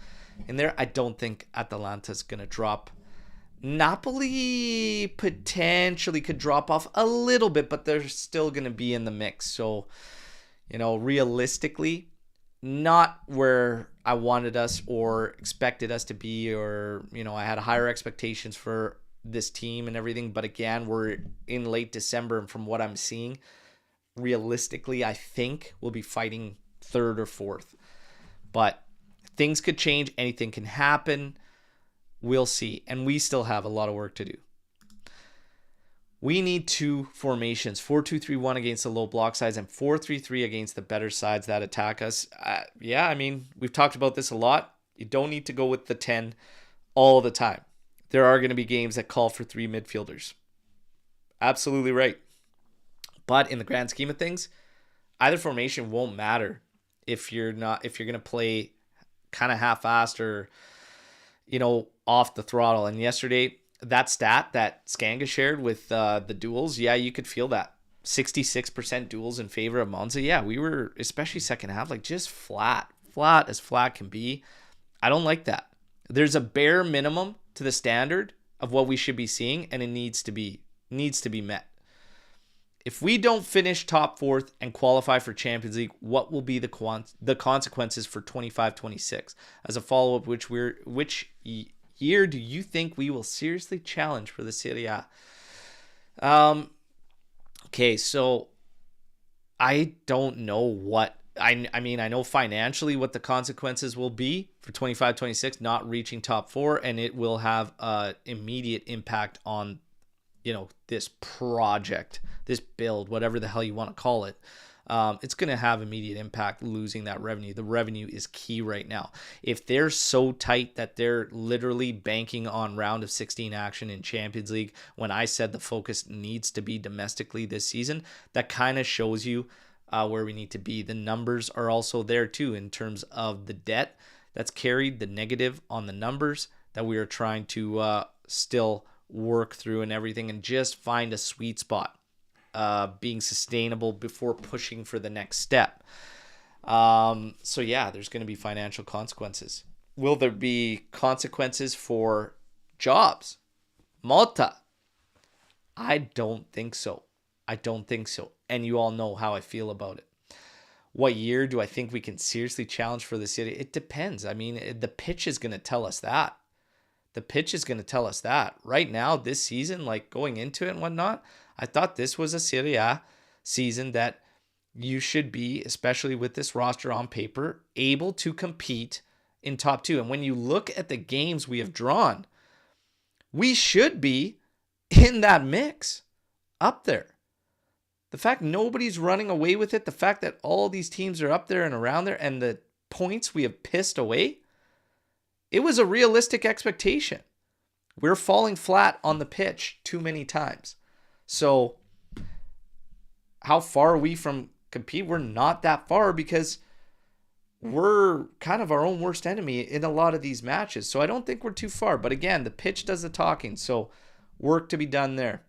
in there. I don't think Atalanta's going to drop. Napoli potentially could drop off a little bit, but they're still going to be in the mix. So, realistically, not where I wanted us or expected us to be, or, I had higher expectations for this team and everything. But again, we're in late December, and from what I'm seeing, realistically, I think we'll be fighting 3rd or 4th. But things could change. Anything can happen. We'll see. And we still have a lot of work to do. We need 2 formations, 4-2-3-1 against the low block sides and 4-3-3 against the better sides that attack us. We've talked about this a lot. You don't need to go with the 10 all the time. There are going to be games that call for 3 midfielders. Absolutely right. But in the grand scheme of things, either formation won't matter if you're going to play kind of half-assed or, off the throttle. And yesterday, that stat that Skanga shared with the duels, you could feel that. 66% duels in favor of Monza. Yeah, we were, especially second half, like just flat as flat can be. I don't like that. There's a bare minimum to the standard of what we should be seeing, and it needs to be met. If we don't finish top fourth and qualify for Champions League, what will be the consequences for 25-26? As a follow-up, which year do you think we will seriously challenge for the Serie A? Okay, so I don't know what I mean, I know financially what the consequences will be for 25-26 not reaching top four, and it will have an immediate impact on, this project, this build, whatever the hell you want to call it. It's going to have immediate impact losing that revenue. The revenue is key right now. If they're so tight that they're literally banking on round of 16 action in Champions League, when I said the focus needs to be domestically this season, that kind of shows you where we need to be. The numbers are also there too in terms of the debt that's carried, the negative on the numbers that we are trying to still work through and everything, and just find a sweet spot, being sustainable before pushing for the next step. So yeah, there's going to be financial consequences. Will there be consequences for jobs? Malta? I don't think so. And you all know how I feel about it. What year do I think we can seriously challenge for the city? It depends. I mean, the pitch is going to tell us that. Right now, this season, like going into it and whatnot, I thought this was a Serie A season that you should be, especially with this roster on paper, able to compete in top two. And when you look at the games we have drawn, we should be in that mix up there. The fact nobody's running away with it, the fact that all these teams are up there and around there, and the points we have pissed away, it was a realistic expectation. We're falling flat on the pitch too many times. So how far are we from compete? We're not that far because we're kind of our own worst enemy in a lot of these matches. So I don't think we're too far. But again, the pitch does the talking. So work to be done there.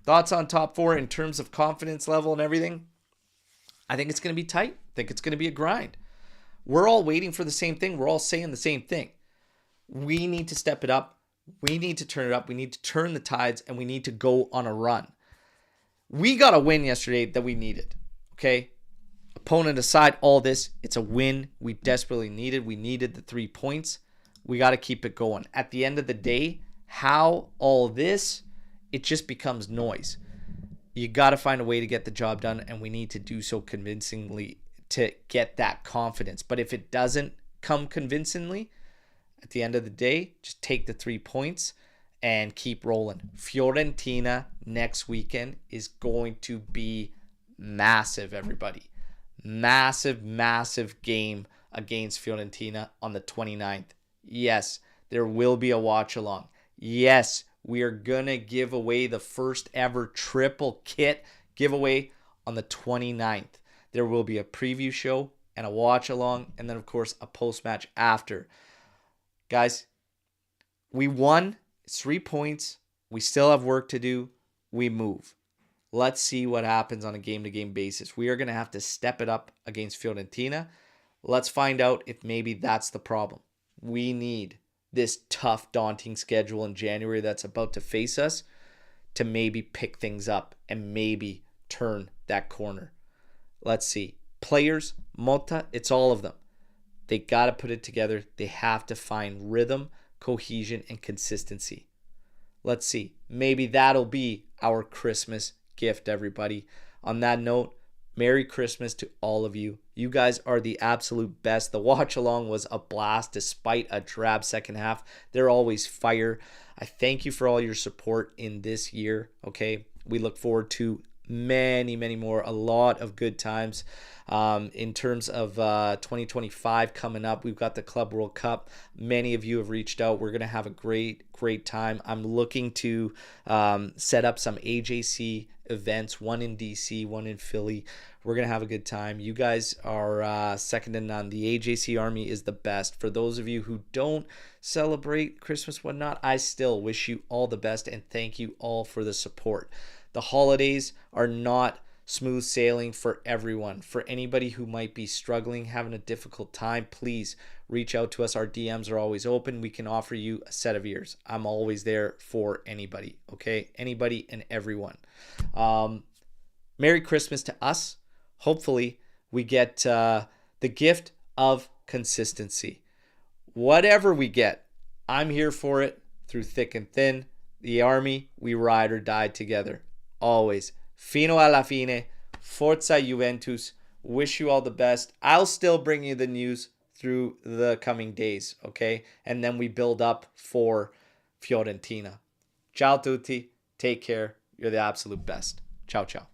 Thoughts on top four in terms of confidence level and everything? I think it's going to be tight. I think it's going to be a grind. We're all waiting for the same thing. We're all saying the same thing. We need to step it up. We need to turn it up. We need to turn the tides, and we need to go on a run. We got a win yesterday that we needed, okay? Opponent aside, all this, it's a win we desperately needed. We needed the 3 points. We got to keep it going. At the end of the day, how all this, it just becomes noise. You got to find a way to get the job done, and we need to do so convincingly to get that confidence. But if it doesn't come convincingly, at the end of the day, just take the 3 points and keep rolling. Fiorentina next weekend is going to be massive, everybody. Massive game against Fiorentina on the 29th. Yes, there will be a watch along. Yes, we are going to give away the first ever triple kit giveaway on the 29th. There will be a preview show and a watch along, and then of course a post-match after. Guys, we won. It's 3 points. We still have work to do. We move. Let's see what happens on a game-to-game basis. We are going to have to step it up against Fiorentina. Let's find out if maybe that's the problem. We need this tough, daunting schedule in January that's about to face us to maybe pick things up and maybe turn that corner. Let's see. Players, Motta, it's all of them. They got to put it together. They have to find rhythm, cohesion, and consistency. Let's see. Maybe that'll be our Christmas gift, everybody. On that note, Merry Christmas to all of you. You guys are the absolute best. The watch along was a blast despite a drab second half. They're always fire. I thank you for all your support in this year. Okay. We look forward to many more, a lot of good times in terms of 2025 coming up. We've got the Club World Cup. Many of you have reached out. We're going to have a great time. I'm looking to set up some AJC events, one in DC, one in Philly. We're going to have a good time. You guys are second to none. The AJC Army is the best. For those of you who don't celebrate Christmas, whatnot, I still wish you all the best and thank you all for the support. The holidays are not smooth sailing for everyone. For anybody who might be struggling, having a difficult time, please reach out to us. Our DMs are always open. We can offer you a set of ears. I'm always there for anybody, okay? Anybody and everyone. Merry Christmas to us. Hopefully, we get the gift of consistency. Whatever we get, I'm here for it through thick and thin. The army, we ride or die together. Always. Fino alla fine. Forza Juventus. Wish you all the best. I'll still bring you the news through the coming days, okay? And then we build up for Fiorentina. Ciao tutti. Take care. You're the absolute best. Ciao, ciao.